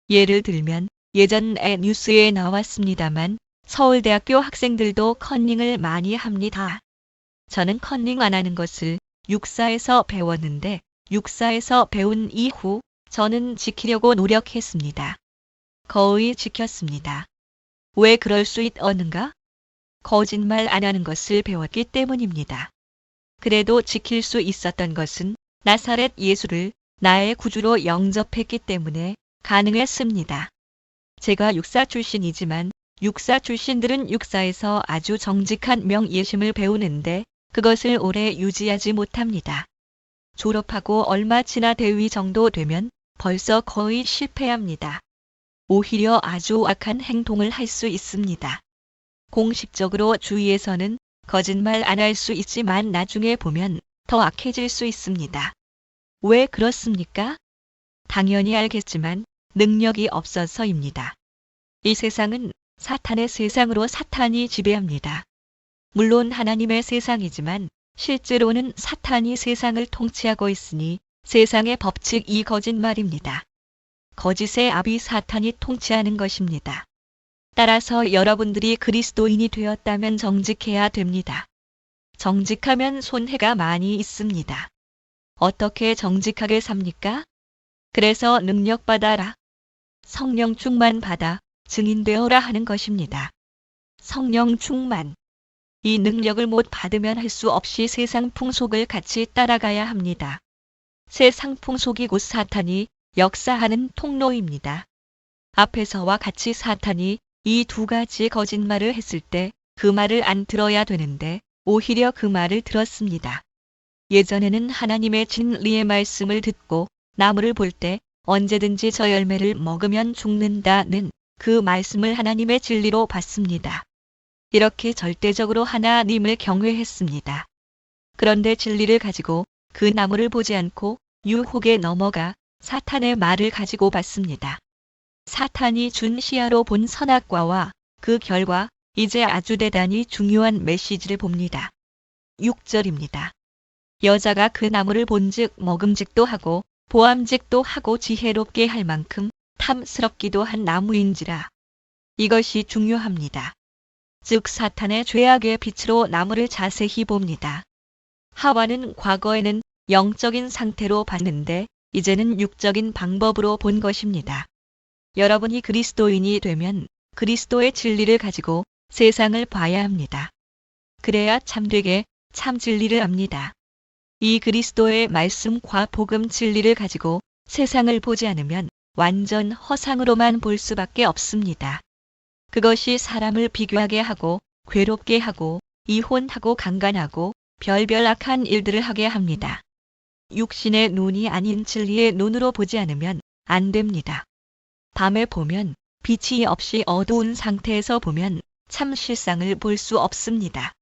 예를 들면 예전에 뉴스에 나왔습니다만 서울대학교 학생들도 컨닝을 많이 합니다. 저는 컨닝 안 하는 것을 육사에서 배웠는데 육사에서 배운 이후 저는 지키려고 노력했습니다. 거의 지켰습니다. 왜 그럴 수 있었는가? 거짓말 안 하는 것을 배웠기 때문입니다. 그래도 지킬 수 있었던 것은 나사렛 예수를 나의 구주로 영접했기 때문에 가능했습니다. 제가 육사 출신이지만 육사 출신들은 육사에서 아주 정직한 명예심을 배우는데 그것을 오래 유지하지 못합니다. 졸업하고 얼마 지나 대위 정도 되면 벌써 거의 실패합니다. 오히려 아주 악한 행동을 할 수 있습니다. 공식적으로 주위에서는 거짓말 안 할 수 있지만 나중에 보면 더 악해질 수 있습니다. 왜 그렇습니까? 당연히 알겠지만 능력이 없어서입니다. 이 세상은 사탄의 세상으로 사탄이 지배합니다. 물론 하나님의 세상이지만 실제로는 사탄이 세상을 통치하고 있으니 세상의 법칙이 거짓말입니다. 거짓의 아비 사탄이 통치하는 것입니다. 따라서 여러분들이 그리스도인이 되었다면 정직해야 됩니다. 정직하면 손해가 많이 있습니다. 어떻게 정직하게 삽니까? 그래서 능력 받아라. 성령 충만 받아 증인되어라 하는 것입니다. 성령 충만. 이 능력을 못 받으면 할 수 없이 세상 풍속을 같이 따라가야 합니다. 세상 풍속이 곧 사탄이 역사하는 통로입니다. 앞에서와 같이 사탄이 이 두 가지 거짓말을 했을 때 그 말을 안 들어야 되는데 오히려 그 말을 들었습니다. 예전에는 하나님의 진리의 말씀을 듣고 나무를 볼 때 언제든지 저 열매를 먹으면 죽는다는 그 말씀을 하나님의 진리로 봤습니다. 이렇게 절대적으로 하나님을 경외했습니다. 그런데 진리를 가지고 그 나무를 보지 않고 유혹에 넘어가 사탄의 말을 가지고 봤습니다. 사탄이 준 시야로 본 선악과와 그 결과 이제 아주 대단히 중요한 메시지를 봅니다. 6절입니다. 여자가 그 나무를 본즉 먹음직도 하고 보암직도 하고 지혜롭게 할 만큼 탐스럽기도 한 나무인지라. 이것이 중요합니다. 즉 사탄의 죄악의 빛으로 나무를 자세히 봅니다. 하와는 과거에는 영적인 상태로 봤는데 이제는 육적인 방법으로 본 것입니다. 여러분이 그리스도인이 되면 그리스도의 진리를 가지고 세상을 봐야 합니다. 그래야 참되게 참 진리를 압니다. 이 그리스도의 말씀과 복음 진리를 가지고 세상을 보지 않으면 완전 허상으로만 볼 수밖에 없습니다. 그것이 사람을 비교하게 하고 괴롭게 하고 이혼하고 강간하고 별별 악한 일들을 하게 합니다. 육신의 눈이 아닌 진리의 눈으로 보지 않으면 안 됩니다. 밤에 보면 빛이 없이 어두운 상태에서 보면 참 실상을 볼 수 없습니다.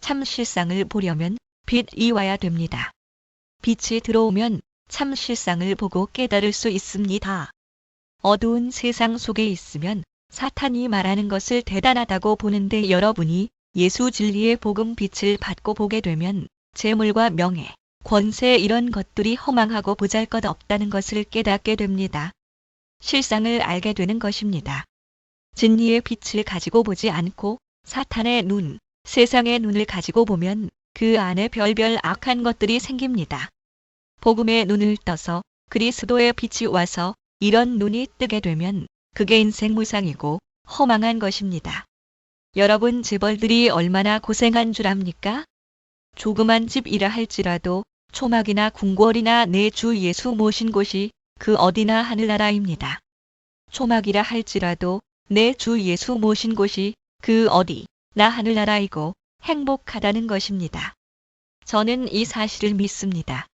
참 실상을 보려면 빛이 와야 됩니다. 빛이 들어오면 참 실상을 보고 깨달을 수 있습니다. 어두운 세상 속에 있으면 사탄이 말하는 것을 대단하다고 보는데 여러분이 예수 진리의 복음 빛을 받고 보게 되면 재물과 명예, 권세 이런 것들이 허망하고 보잘것없다는 것을 깨닫게 됩니다. 실상을 알게 되는 것입니다. 진리의 빛을 가지고 보지 않고 사탄의 눈, 세상의 눈을 가지고 보면 그 안에 별별 악한 것들이 생깁니다. 복음의 눈을 떠서 그리스도의 빛이 와서 이런 눈이 뜨게 되면 그게 인생 무상이고 허망한 것입니다. 여러분 재벌들이 얼마나 고생한 줄 압니까? 조그만 집이라 할지라도 초막이나 궁궐이나 내 주 예수 모신 곳이 그 어디나 하늘나라입니다. 초막이라 할지라도 내 주 예수 모신 곳이 그 어디나 하늘나라이고 행복하다는 것입니다. 저는 이 사실을 믿습니다.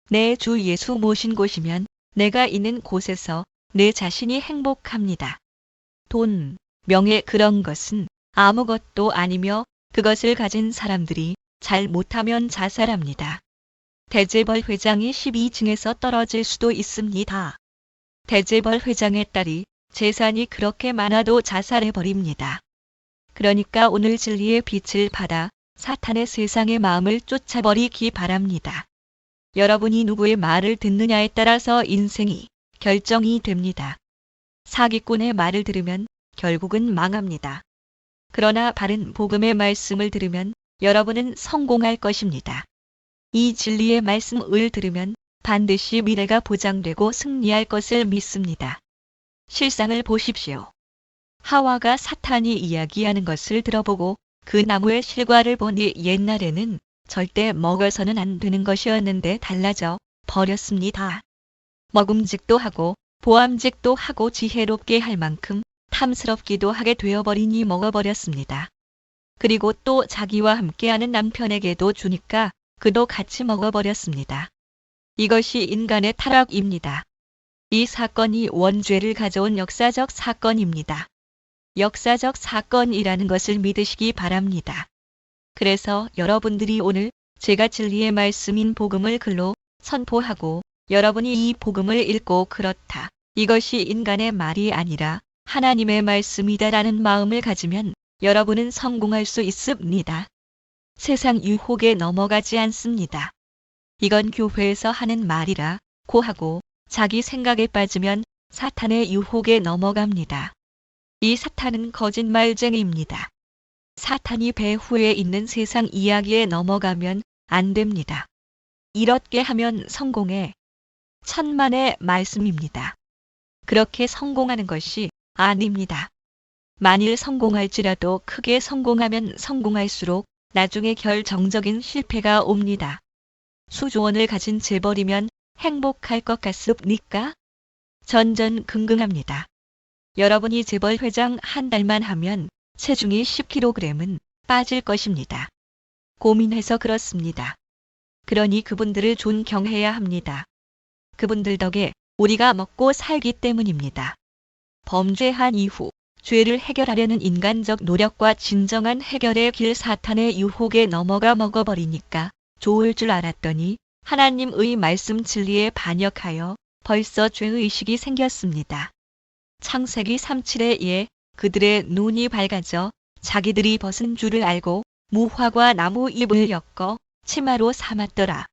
내 주 예수 모신 곳이면 내가 있는 곳에서 내 자신이 행복합니다. 돈, 명예 그런 것은 아무것도 아니며 그것을 가진 사람들이 잘 못하면 자살합니다. 대재벌 회장이 12층에서 떨어질 수도 있습니다. 대재벌 회장의 딸이 재산이 그렇게 많아도 자살해버립니다. 그러니까 오늘 진리의 빛을 받아 사탄의 세상의 마음을 쫓아버리기 바랍니다. 여러분이 누구의 말을 듣느냐에 따라서 인생이 결정이 됩니다. 사기꾼의 말을 들으면 결국은 망합니다. 그러나 바른 복음의 말씀을 들으면 여러분은 성공할 것입니다. 이 진리의 말씀을 들으면 반드시 미래가 보장되고 승리할 것을 믿습니다. 실상을 보십시오. 하와가 사탄이 이야기하는 것을 들어보고 그 나무의 실과를 보니 옛날에는 절대 먹어서는 안 되는 것이었는데 달라져 버렸습니다. 먹음직도 하고 보암직도 하고 지혜롭게 할 만큼 탐스럽기도 하게 되어버리니 먹어버렸습니다. 그리고 또 자기와 함께하는 남편에게도 주니까 그도 같이 먹어버렸습니다. 이것이 인간의 타락입니다. 이 사건이 원죄를 가져온 역사적 사건입니다. 역사적 사건이라는 것을 믿으시기 바랍니다. 그래서 여러분들이 오늘 제가 진리의 말씀인 복음을 글로 선포하고 여러분이 이 복음을 읽고 그렇다. 이것이 인간의 말이 아니라 하나님의 말씀이다라는 마음을 가지면 여러분은 성공할 수 있습니다. 세상 유혹에 넘어가지 않습니다. 이건 교회에서 하는 말이라 고하고 자기 생각에 빠지면 사탄의 유혹에 넘어갑니다. 이 사탄은 거짓말쟁이입니다. 사탄이 배후에 있는 세상 이야기에 넘어가면 안 됩니다. 이렇게 하면 성공해. 천만의 말씀입니다. 그렇게 성공하는 것이 아닙니다. 만일 성공할지라도 크게 성공하면 성공할수록 나중에 결정적인 실패가 옵니다. 수조원을 가진 재벌이면 행복할 것 같습니까? 전전긍긍합니다. 여러분이 재벌 회장 한 달만 하면 체중이 10kg은 빠질 것입니다. 고민해서 그렇습니다. 그러니 그분들을 존경해야 합니다. 그분들 덕에 우리가 먹고 살기 때문입니다. 범죄한 이후 죄를 해결하려는 인간적 노력과 진정한 해결의 길 사탄의 유혹에 넘어가 먹어버리니까 좋을 줄 알았더니 하나님의 말씀 진리에 반역하여 벌써 죄의식이 생겼습니다. 창세기 3:7에 그들의 눈이 밝아져 자기들이 벗은 줄을 알고 무화과 나무 잎을 엮어 치마로 삼았더라.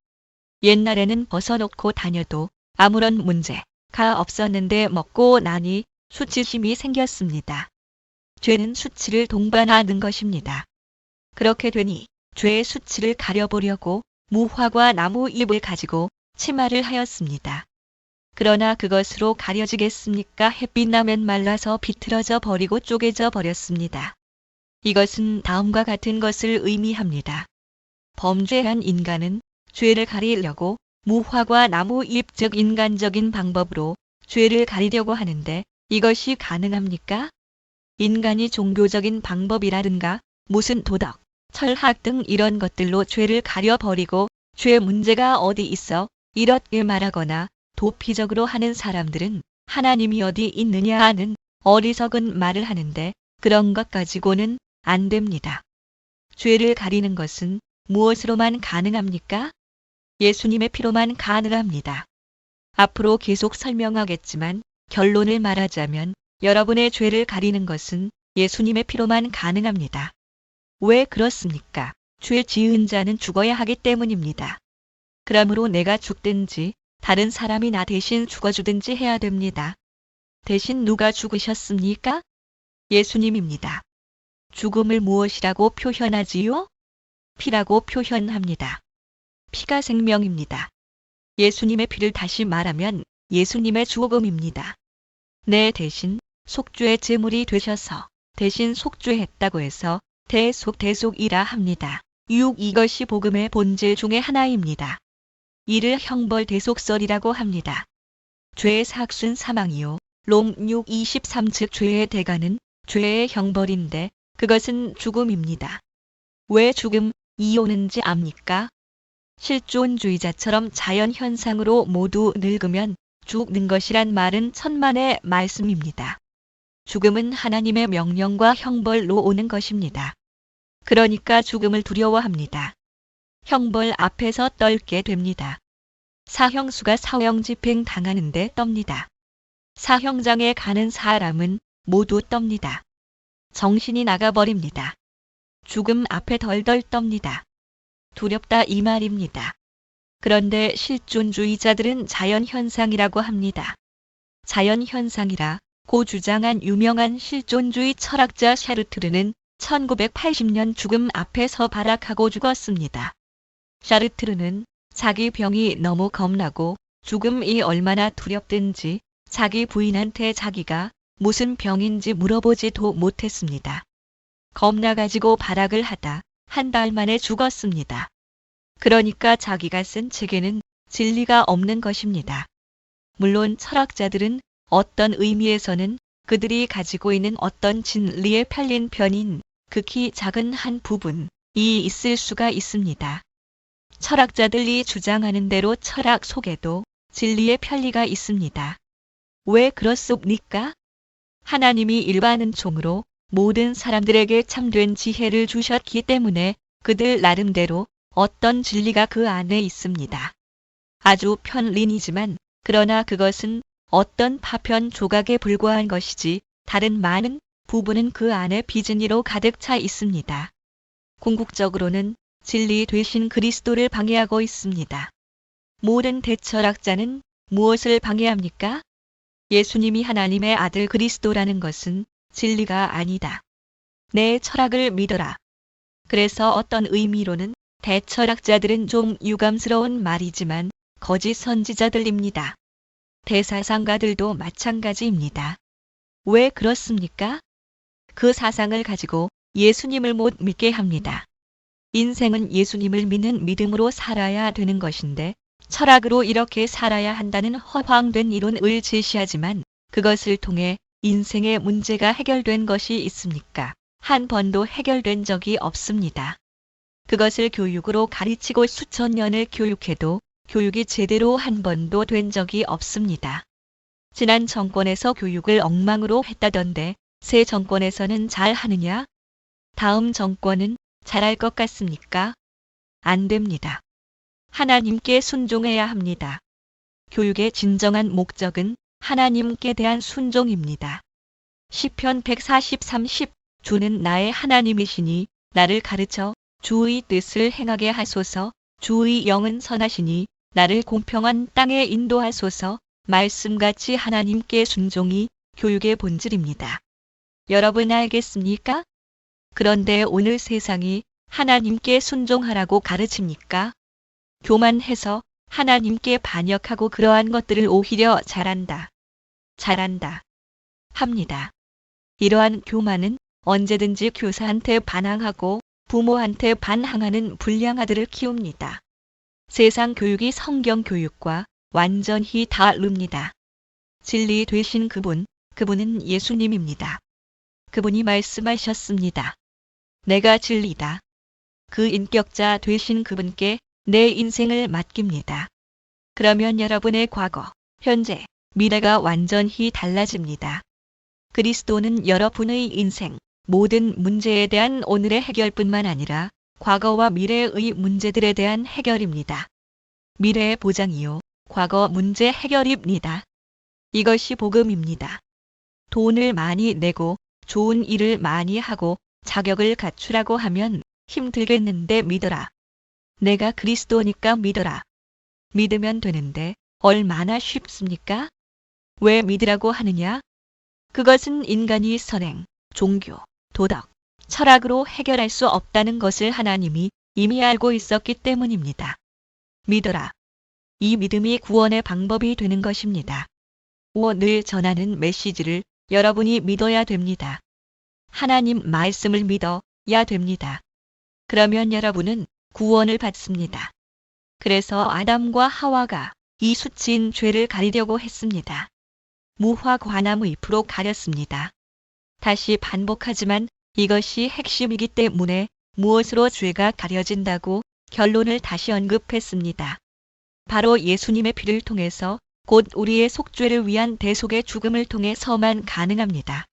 옛날에는 벗어놓고 다녀도 아무런 문제가 없었는데 먹고 나니 수치심이 생겼습니다. 죄는 수치를 동반하는 것입니다. 그렇게 되니 죄의 수치를 가려보려고 무화과 나무 잎을 가지고 치마를 하였습니다. 그러나 그것으로 가려지겠습니까? 햇빛 나면 말라서 비틀어져 버리고 쪼개져 버렸습니다. 이것은 다음과 같은 것을 의미합니다. 범죄한 인간은 죄를 가리려고 무화과 나무 잎 즉 인간적인 방법으로 죄를 가리려고 하는데 이것이 가능합니까? 인간이 종교적인 방법이라든가 무슨 도덕, 철학 등 이런 것들로 죄를 가려버리고 죄 문제가 어디 있어 이렇게 말하거나 도피적으로 하는 사람들은 하나님이 어디 있느냐 하는 어리석은 말을 하는데 그런 것 가지고는 안 됩니다. 죄를 가리는 것은 무엇으로만 가능합니까? 예수님의 피로만 가능합니다. 앞으로 계속 설명하겠지만 결론을 말하자면 여러분의 죄를 가리는 것은 예수님의 피로만 가능합니다. 왜 그렇습니까? 죄 지은 자는 죽어야 하기 때문입니다. 그러므로 내가 죽든지 다른 사람이 나 대신 죽어주든지 해야 됩니다. 대신 누가 죽으셨습니까? 예수님입니다. 죽음을 무엇이라고 표현하지요? 피라고 표현합니다. 피가 생명입니다. 예수님의 피를 다시 말하면 예수님의 죽음입니다. 내 대신 속죄의 제물이 되셔서 대신 속죄했다고 해서 대속이라 합니다. 이것이 복음의 본질 중의 하나입니다. 이를 형벌대속설이라고 합니다. 죄의 삭순 사망이요. 롬 6:23 즉 죄의 대가는 죄의 형벌인데 그것은 죽음입니다. 왜 죽음이 오는지 압니까? 실존주의자처럼 자연현상으로 모두 늙으면 죽는 것이란 말은 천만의 말씀입니다. 죽음은 하나님의 명령과 형벌로 오는 것입니다. 그러니까 죽음을 두려워합니다. 형벌 앞에서 떨게 됩니다. 사형수가 사형 집행 당하는데 떱니다. 사형장에 가는 사람은 모두 떱니다. 정신이 나가버립니다. 죽음 앞에 덜덜 떱니다. 두렵다 이 말입니다. 그런데 실존주의자들은 자연현상이라고 합니다. 자연현상이라 고 주장한 유명한 실존주의 철학자 샤르트르는 1980년 죽음 앞에서 발악하고 죽었습니다. 샤르트르는 자기 병이 너무 겁나고 죽음이 얼마나 두렵든지 자기 부인한테 자기가 무슨 병인지 물어보지도 못했습니다. 겁나가지고 발악을 하다 한 달 만에 죽었습니다. 그러니까 자기가 쓴 책에는 진리가 없는 것입니다. 물론 철학자들은 어떤 의미에서는 그들이 가지고 있는 어떤 진리에 편린 편인 극히 작은 한 부분이 있을 수가 있습니다. 철학자들이 주장하는 대로 철학 속에도 진리의 편리가 있습니다. 왜 그렇습니까? 하나님이 일반은 종으로 모든 사람들에게 참된 지혜를 주셨기 때문에 그들 나름대로 어떤 진리가 그 안에 있습니다. 아주 편린이지만 그러나 그것은 어떤 파편 조각에 불과한 것이지 다른 많은 부분은 그 안에 비진리로 가득 차 있습니다. 궁극적으로는 진리 되신 그리스도를 방해하고 있습니다. 모든 대철학자는 무엇을 방해합니까? 예수님이 하나님의 아들 그리스도라는 것은 진리가 아니다. 내 철학을 믿어라. 그래서 어떤 의미로는 대철학자들은 좀 유감스러운 말이지만 거짓 선지자들입니다. 대사상가들도 마찬가지입니다. 왜 그렇습니까? 그 사상을 가지고 예수님을 못 믿게 합니다. 인생은 예수님을 믿는 믿음으로 살아야 되는 것인데 철학으로 이렇게 살아야 한다는 허황된 이론을 제시하지만 그것을 통해 인생의 문제가 해결된 것이 있습니까? 한 번도 해결된 적이 없습니다. 그것을 교육으로 가르치고 수천 년을 교육해도 교육이 제대로 한 번도 된 적이 없습니다. 지난 정권에서 교육을 엉망으로 했다던데 새 정권에서는 잘 하느냐? 다음 정권은 잘할 것 같습니까? 안 됩니다. 하나님께 순종해야 합니다. 교육의 진정한 목적은 하나님께 대한 순종입니다. 시편 143:10 주는 나의 하나님이시니 나를 가르쳐 주의 뜻을 행하게 하소서. 주의 영은 선하시니 나를 공평한 땅에 인도하소서. 말씀같이 하나님께 순종이 교육의 본질입니다. 여러분 알겠습니까? 그런데 오늘 세상이 하나님께 순종하라고 가르칩니까? 교만해서 하나님께 반역하고 그러한 것들을 오히려 잘한다 합니다. 이러한 교만은 언제든지 교사한테 반항하고 부모한테 반항하는 불량 아들을 키웁니다. 세상 교육이 성경 교육과 완전히 다릅니다. 진리 되신 그분은 예수님입니다. 그분이 말씀하셨습니다. 내가 진리다. 그 인격자 되신 그분께 내 인생을 맡깁니다. 그러면 여러분의 과거, 현재, 미래가 완전히 달라집니다. 그리스도는 여러분의 인생, 모든 문제에 대한 오늘의 해결뿐만 아니라 과거와 미래의 문제들에 대한 해결입니다. 미래의 보장이요, 과거 문제 해결입니다. 이것이 복음입니다. 돈을 많이 내고 좋은 일을 많이 하고 자격을 갖추라고 하면 힘들겠는데 믿어라. 내가 그리스도니까 믿어라. 믿으면 되는데 얼마나 쉽습니까? 왜 믿으라고 하느냐? 그것은 인간이 선행, 종교, 도덕, 철학으로 해결할 수 없다는 것을 하나님이 이미 알고 있었기 때문입니다. 믿어라. 이 믿음이 구원의 방법이 되는 것입니다. 오늘 전하는 메시지를 여러분이 믿어야 됩니다. 하나님 말씀을 믿어야 됩니다. 그러면 여러분은 구원을 받습니다. 그래서 아담과 하와가 이 수치인 죄를 가리려고 했습니다. 무화 과나무 잎으로 가렸습니다. 다시 반복하지만 이것이 핵심이기 때문에 무엇으로 죄가 가려진다고 결론을 다시 언급했습니다. 바로 예수님의 피를 통해서 곧 우리의 속죄를 위한 대속의 죽음을 통해서만 가능합니다.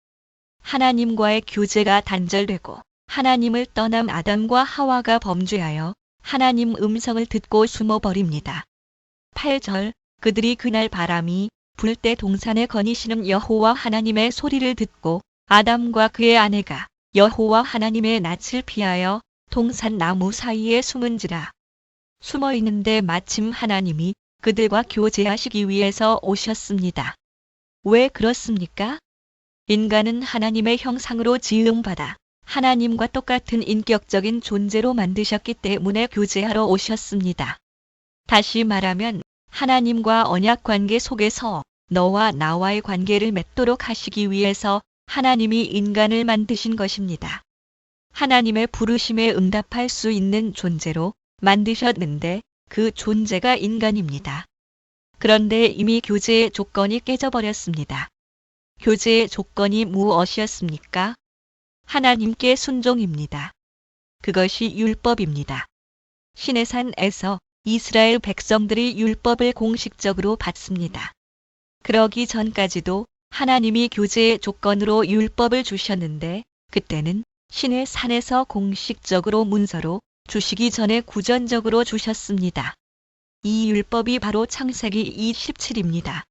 하나님과의 교제가 단절되고 하나님을 떠난 아담과 하와가 범죄하여 하나님 음성을 듣고 숨어버립니다. 8절 그들이 그날 바람이 불 때 동산에 거니시는 여호와 하나님의 소리를 듣고 아담과 그의 아내가 여호와 하나님의 낯을 피하여 동산 나무 사이에 숨은지라. 숨어 있는데 마침 하나님이 그들과 교제하시기 위해서 오셨습니다. 왜 그렇습니까? 인간은 하나님의 형상으로 지음받아 하나님과 똑같은 인격적인 존재로 만드셨기 때문에 교제하러 오셨습니다. 다시 말하면 하나님과 언약 관계 속에서 너와 나와의 관계를 맺도록 하시기 위해서 하나님이 인간을 만드신 것입니다. 하나님의 부르심에 응답할 수 있는 존재로 만드셨는데 그 존재가 인간입니다. 그런데 이미 교제의 조건이 깨져버렸습니다. 교제의 조건이 무엇이었습니까? 하나님께 순종입니다. 그것이 율법입니다. 시내산에서 이스라엘 백성들이 율법을 공식적으로 받습니다. 그러기 전까지도 하나님이 교제의 조건으로 율법을 주셨는데 그때는 시내산에서 공식적으로 문서로 주시기 전에 구전적으로 주셨습니다. 이 율법이 바로 창세기 27입니다.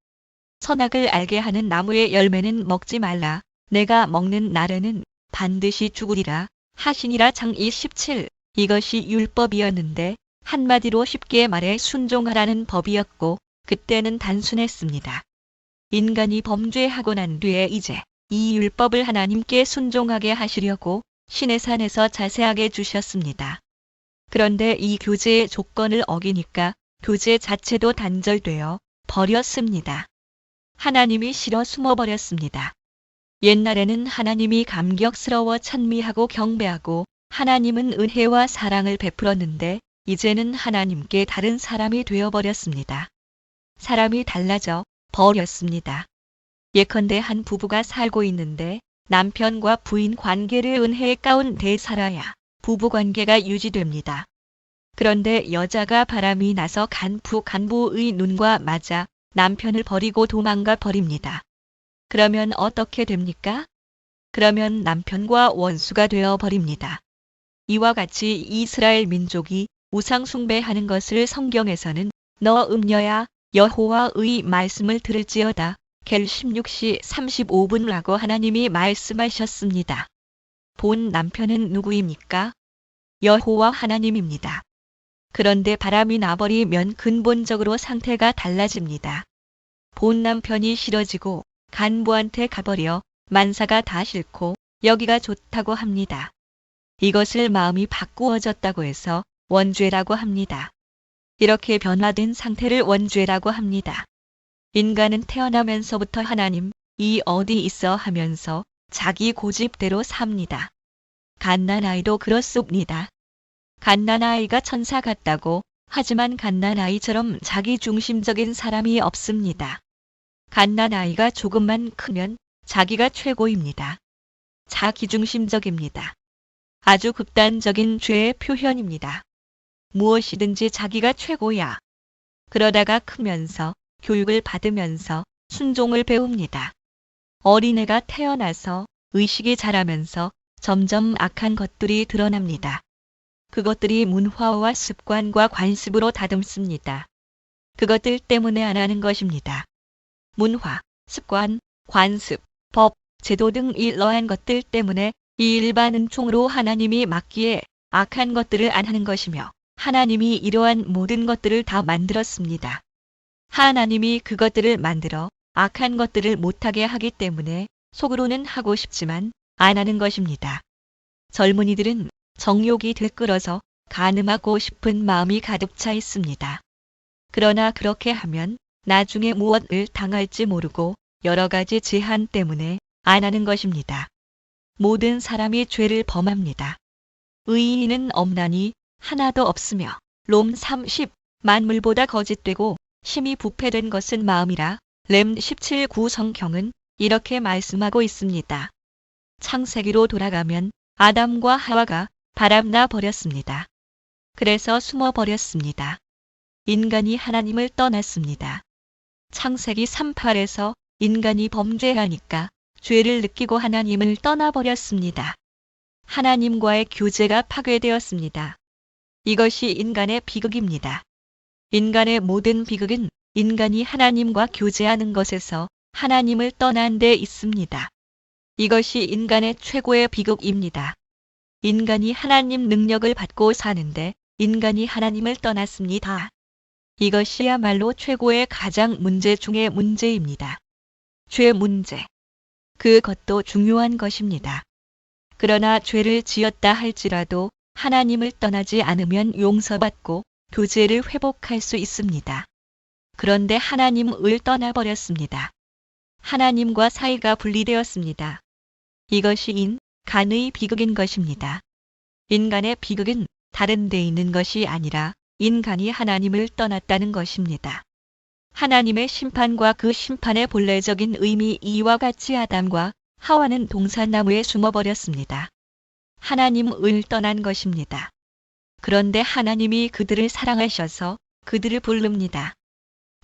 선악을 알게 하는 나무의 열매는 먹지 말라. 내가 먹는 날에는 반드시 죽으리라 하시니라. 창이 17. 이것이 율법이었는데 한마디로 쉽게 말해 순종하라는 법이었고 그때는 단순했습니다. 인간이 범죄하고 난 뒤에 이제 이 율법을 하나님께 순종하게 하시려고 시내산에서 자세하게 주셨습니다. 그런데 이 교제의 조건을 어기니까 교제 자체도 단절되어 버렸습니다. 하나님이 싫어 숨어버렸습니다. 옛날에는 하나님이 감격스러워 찬미하고 경배하고 하나님은 은혜와 사랑을 베풀었는데 이제는 하나님께 다른 사람이 되어버렸습니다. 사람이 달라져 버렸습니다. 예컨대 한 부부가 살고 있는데 남편과 부인 관계를 은혜 가운데 살아야 부부관계가 유지됩니다. 그런데 여자가 바람이 나서 간부의 눈과 맞아 남편을 버리고 도망가 버립니다. 그러면 어떻게 됩니까? 그러면 남편과 원수가 되어 버립니다. 이와 같이 이스라엘 민족이 우상 숭배하는 것을 성경에서는 너 음녀야 여호와의 말씀을 들을지어다 겔 16시 35분라고 하나님이 말씀하셨습니다. 본 남편은 누구입니까? 여호와 하나님입니다. 그런데 바람이 나버리면 근본적으로 상태가 달라집니다. 본 남편이 싫어지고 간부한테 가버려 만사가 다 싫고 여기가 좋다고 합니다. 이것을 마음이 바꾸어졌다고 해서 원죄라고 합니다. 이렇게 변화된 상태를 원죄라고 합니다. 인간은 태어나면서부터 하나님, 이 어디 있어 하면서 자기 고집대로 삽니다. 갓난아이도 그렇습니다. 갓난아이가 천사 같다고 하지만 갓난아이처럼 자기중심적인 사람이 없습니다. 갓난아이가 조금만 크면 자기가 최고입니다. 자기중심적입니다. 아주 극단적인 죄의 표현입니다. 무엇이든지 자기가 최고야. 그러다가 크면서 교육을 받으면서 순종을 배웁니다. 어린애가 태어나서 의식이 자라면서 점점 악한 것들이 드러납니다. 그것들이 문화와 습관과 관습으로 다듬습니다. 그것들 때문에 안 하는 것입니다. 문화, 습관, 관습, 법, 제도 등 이러한 것들 때문에 이 일반은 총으로 하나님이 막기에 악한 것들을 안 하는 것이며 하나님이 이러한 모든 것들을 다 만들었습니다. 하나님이 그것들을 만들어 악한 것들을 못하게 하기 때문에 속으로는 하고 싶지만 안 하는 것입니다. 젊은이들은 정욕이 들끓어서 간음하고 싶은 마음이 가득 차 있습니다. 그러나 그렇게 하면 나중에 무엇을 당할지 모르고 여러 가지 제한 때문에 안 하는 것입니다. 모든 사람이 죄를 범합니다. 의인은 없나니 하나도 없으며 롬 30 만물보다 거짓되고 심히 부패된 것은 마음이라 렘 17:9 성경은 이렇게 말씀하고 있습니다. 창세기로 돌아가면 아담과 하와가 바람나 버렸습니다. 그래서 숨어 버렸습니다. 인간이 하나님을 떠났습니다. 창세기 3:8에서 인간이 범죄하니까 죄를 느끼고 하나님을 떠나버렸습니다. 하나님과의 교제가 파괴되었습니다. 이것이 인간의 비극입니다. 인간의 모든 비극은 인간이 하나님과 교제하는 것에서 하나님을 떠난 데 있습니다. 이것이 인간의 최고의 비극입니다. 인간이 하나님 능력을 받고 사는데 인간이 하나님을 떠났습니다. 이것이야말로 최고의 가장 문제 중의 문제입니다. 죄 문제. 그것도 중요한 것입니다. 그러나 죄를 지었다 할지라도 하나님을 떠나지 않으면 용서받고 교제를 회복할 수 있습니다. 그런데 하나님을 떠나버렸습니다. 하나님과 사이가 분리되었습니다. 이것이 인간의 비극인 것입니다. 인간의 비극은 다른 데 있는 것이 아니라 인간이 하나님을 떠났다는 것입니다. 하나님의 심판과 그 심판의 본래적인 의미 이와 같이 아담과 하와는 동산나무에 숨어버렸습니다. 하나님을 떠난 것입니다. 그런데 하나님이 그들을 사랑하셔서 그들을 부릅니다.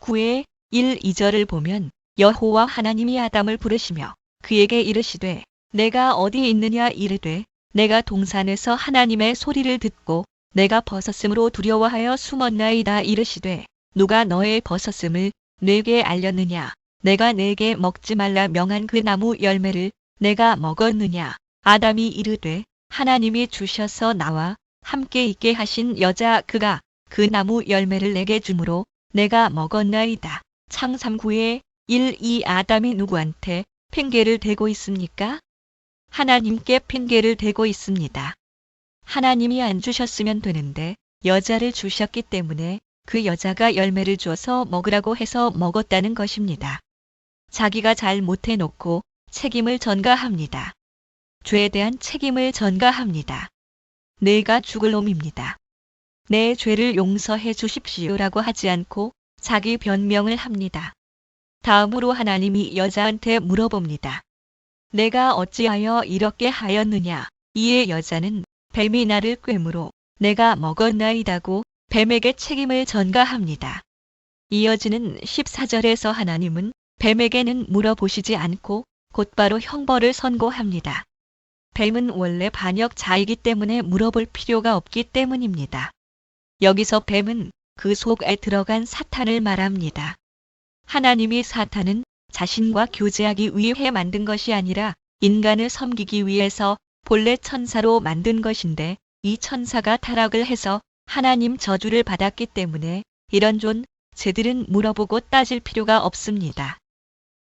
9회 1, 2절을 보면 여호와 하나님이 아담을 부르시며 그에게 이르시되 내가 어디 있느냐 이르되 내가 동산에서 하나님의 소리를 듣고 내가 벗었음으로 두려워하여 숨었나이다 이르시되 누가 너의 벗었음을 내게 알렸느냐 내가 내게 먹지 말라 명한 그 나무 열매를 내가 먹었느냐 아담이 이르되 하나님이 주셔서 나와 함께 있게 하신 여자 그가 그 나무 열매를 내게 주므로 내가 먹었나이다. 창 3구에 1, 2 아담이 누구한테 핑계를 대고 있습니까? 하나님께 핑계를 대고 있습니다. 하나님이 안 주셨으면 되는데 여자를 주셨기 때문에 그 여자가 열매를 주어서 먹으라고 해서 먹었다는 것입니다. 자기가 잘 못해놓고 책임을 전가합니다. 죄에 대한 책임을 전가합니다. 내가 죽을 놈입니다. 내 죄를 용서해 주십시오라고 하지 않고 자기 변명을 합니다. 다음으로 하나님이 여자한테 물어봅니다. 내가 어찌하여 이렇게 하였느냐? 이에 여자는 뱀이 나를 꿰므로 내가 먹었나이다고 뱀에게 책임을 전가합니다. 이어지는 14절에서 하나님은 뱀에게는 물어보시지 않고 곧바로 형벌을 선고합니다. 뱀은 원래 반역자이기 때문에 물어볼 필요가 없기 때문입니다. 여기서 뱀은 그 속에 들어간 사탄을 말합니다. 하나님이 사탄은 자신과 교제하기 위해 만든 것이 아니라 인간을 섬기기 위해서 본래 천사로 만든 것인데 이 천사가 타락을 해서 하나님 저주를 받았기 때문에 이런 존재들은 물어보고 따질 필요가 없습니다.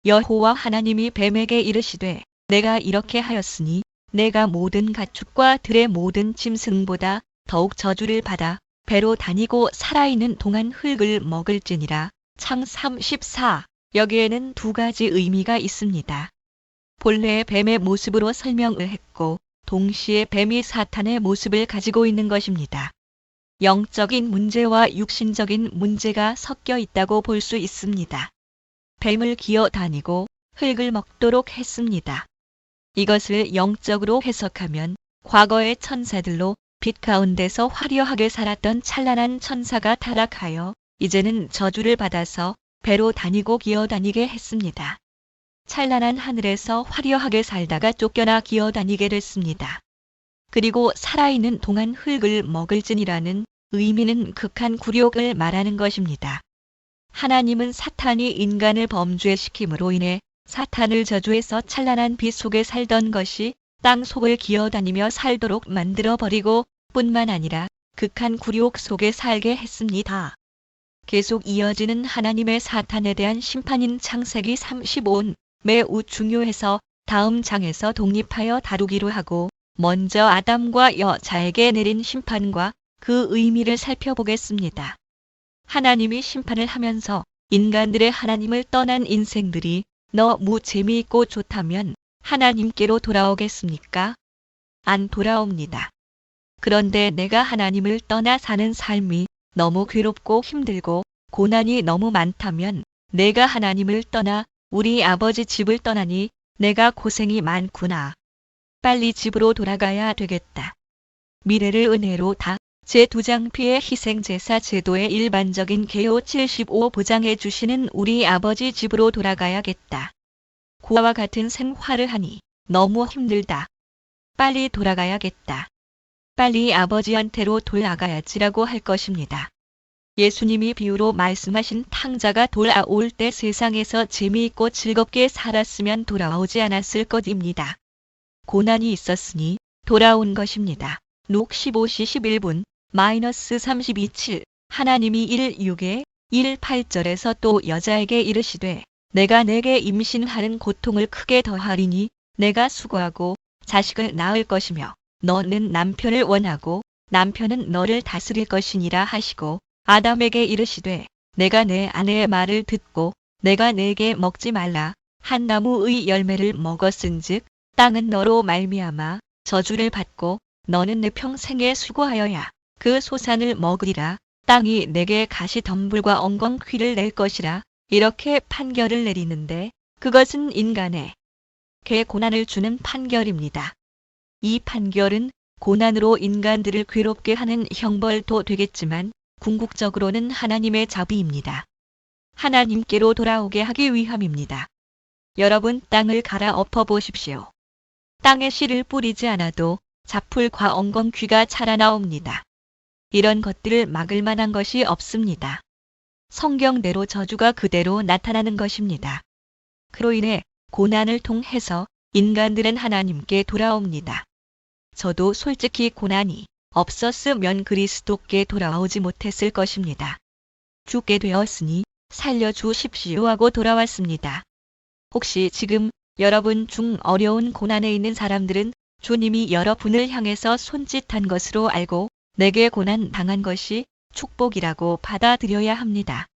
여호와 하나님이 뱀에게 이르시되 내가 이렇게 하였으니 내가 모든 가축과 들의 모든 짐승보다 더욱 저주를 받아 배로 다니고 살아있는 동안 흙을 먹을지니라. 창 34. 여기에는 두 가지 의미가 있습니다. 본래 뱀의 모습으로 설명을 했고 동시에 뱀이 사탄의 모습을 가지고 있는 것입니다. 영적인 문제와 육신적인 문제가 섞여 있다고 볼 수 있습니다. 뱀을 기어 다니고 흙을 먹도록 했습니다. 이것을 영적으로 해석하면 과거의 천사들로 빛 가운데서 화려하게 살았던 찬란한 천사가 타락하여 이제는 저주를 받아서 배로 다니고 기어다니게 했습니다. 찬란한 하늘에서 화려하게 살다가 쫓겨나 기어다니게 됐습니다. 그리고 살아있는 동안 흙을 먹을지니라는 의미는 극한 굴욕을 말하는 것입니다. 하나님은 사탄이 인간을 범죄시킴으로 인해 사탄을 저주해서 찬란한 빛 속에 살던 것이 땅 속을 기어다니며 살도록 만들어버리고 뿐만 아니라 극한 굴욕 속에 살게 했습니다. 계속 이어지는 하나님의 사탄에 대한 심판인 창세기 35는 매우 중요해서 다음 장에서 독립하여 다루기로 하고 먼저 아담과 여자에게 내린 심판과 그 의미를 살펴보겠습니다. 하나님이 심판을 하면서 인간들의 하나님을 떠난 인생들이 너무 재미있고 좋다면 하나님께로 돌아오겠습니까? 안 돌아옵니다. 그런데 내가 하나님을 떠나 사는 삶이 너무 괴롭고 힘들고 고난이 너무 많다면 내가 하나님을 떠나 우리 아버지 집을 떠나니 내가 고생이 많구나. 빨리 집으로 돌아가야 되겠다. 미래를 은혜로 다 제2장 피의 희생제사 제도의 일반적인 개요 75 보장해 주시는 우리 아버지 집으로 돌아가야겠다. 고아와 같은 생활을 하니 너무 힘들다. 빨리 돌아가야겠다. 빨리 아버지한테로 돌아가야지라고 할 것입니다. 예수님이 비유로 말씀하신 탕자가 돌아올 때 세상에서 재미있고 즐겁게 살았으면 돌아오지 않았을 것입니다. 고난이 있었으니 돌아온 것입니다. 룩 15시 11분 -32.7 하나님이 1:6에 1:8절에서 또 여자에게 이르시되 내가 내게 임신하는 고통을 크게 더하리니 내가 수고하고 자식을 낳을 것이며 너는 남편을 원하고 남편은 너를 다스릴 것이니라 하시고 아담에게 이르시되 내가 내 아내의 말을 듣고 내가 내게 먹지 말라 한 나무의 열매를 먹었은즉 땅은 너로 말미암아 저주를 받고 너는 내 평생에 수고하여야 그 소산을 먹으리라. 땅이 내게 가시덤불과 엉겅퀴를 낼 것이라. 이렇게 판결을 내리는데 그것은 인간에게 고난을 주는 판결입니다. 이 판결은 고난으로 인간들을 괴롭게 하는 형벌도 되겠지만 궁극적으로는 하나님의 자비입니다. 하나님께로 돌아오게 하기 위함입니다. 여러분 땅을 갈아엎어 보십시오. 땅에 씨를 뿌리지 않아도 잡풀과 엉겅퀴가 자라나옵니다. 이런 것들을 막을 만한 것이 없습니다. 성경대로 저주가 그대로 나타나는 것입니다. 그로 인해 고난을 통해서 인간들은 하나님께 돌아옵니다. 저도 솔직히 고난이 없었으면 그리스도께 돌아오지 못했을 것입니다. 죽게 되었으니 살려주십시오 하고 돌아왔습니다. 혹시 지금 여러분 중 어려운 고난에 있는 사람들은 주님이 여러분을 향해서 손짓한 것으로 알고 내게 고난 당한 것이 축복이라고 받아들여야 합니다.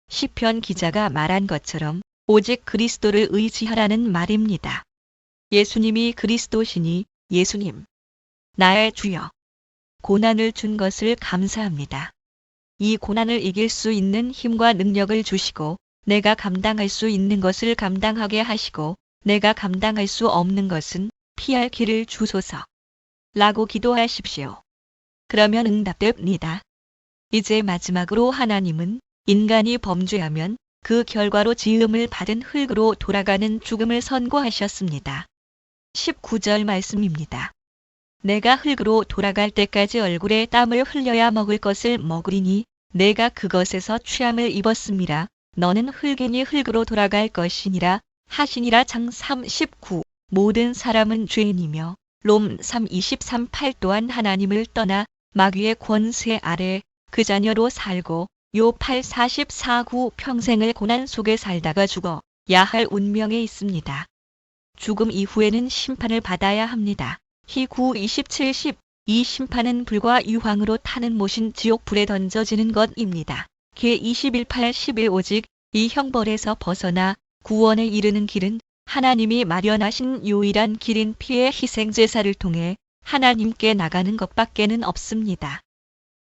시편 기자가 말한 것처럼 오직 그리스도를 의지하라는 말입니다. 예수님이 그리스도시니 예수님, 나의 주여. 고난을 준 것을 감사합니다. 이 고난을 이길 수 있는 힘과 능력을 주시고 내가 감당할 수 있는 것을 감당하게 하시고 내가 감당할 수 없는 것은 피할 길을 주소서. 라고 기도하십시오. 그러면 응답됩니다. 이제 마지막으로 하나님은 인간이 범죄하면 그 결과로 지음을 받은 흙으로 돌아가는 죽음을 선고하셨습니다. 19절 말씀입니다. 내가 흙으로 돌아갈 때까지 얼굴에 땀을 흘려야 먹을 것을 먹으리니 내가 그것에서 취함을 입었음이라 너는 흙이니 흙으로 돌아갈 것이니라 하시니라. 장 39 모든 사람은 죄인이며 롬 3:23-8 또한 하나님을 떠나 마귀의 권세 아래 그 자녀로 살고 요 8:44-9 평생을 고난 속에 살다가 죽어야 할 운명에 있습니다. 죽음 이후에는 심판을 받아야 합니다. 히 9:27-10 이 심판은 불과 유황으로 타는 못인 지옥 불에 던져지는 것입니다. 계 21:8-11 오직 이 형벌에서 벗어나 구원에 이르는 길은 하나님이 마련하신 유일한 길인 피의 희생제사를 통해 하나님께 나가는 것밖에는 없습니다.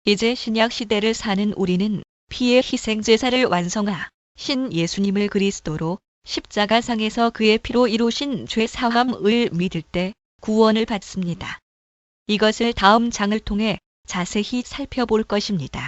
이제 신약 시대를 사는 우리는 피의 희생제사를 완성하 신 예수님을 그리스도로 십자가상에서 그의 피로 이루신 죄 사함을 믿을 때 구원을 받습니다. 이것을 다음 장을 통해 자세히 살펴볼 것입니다.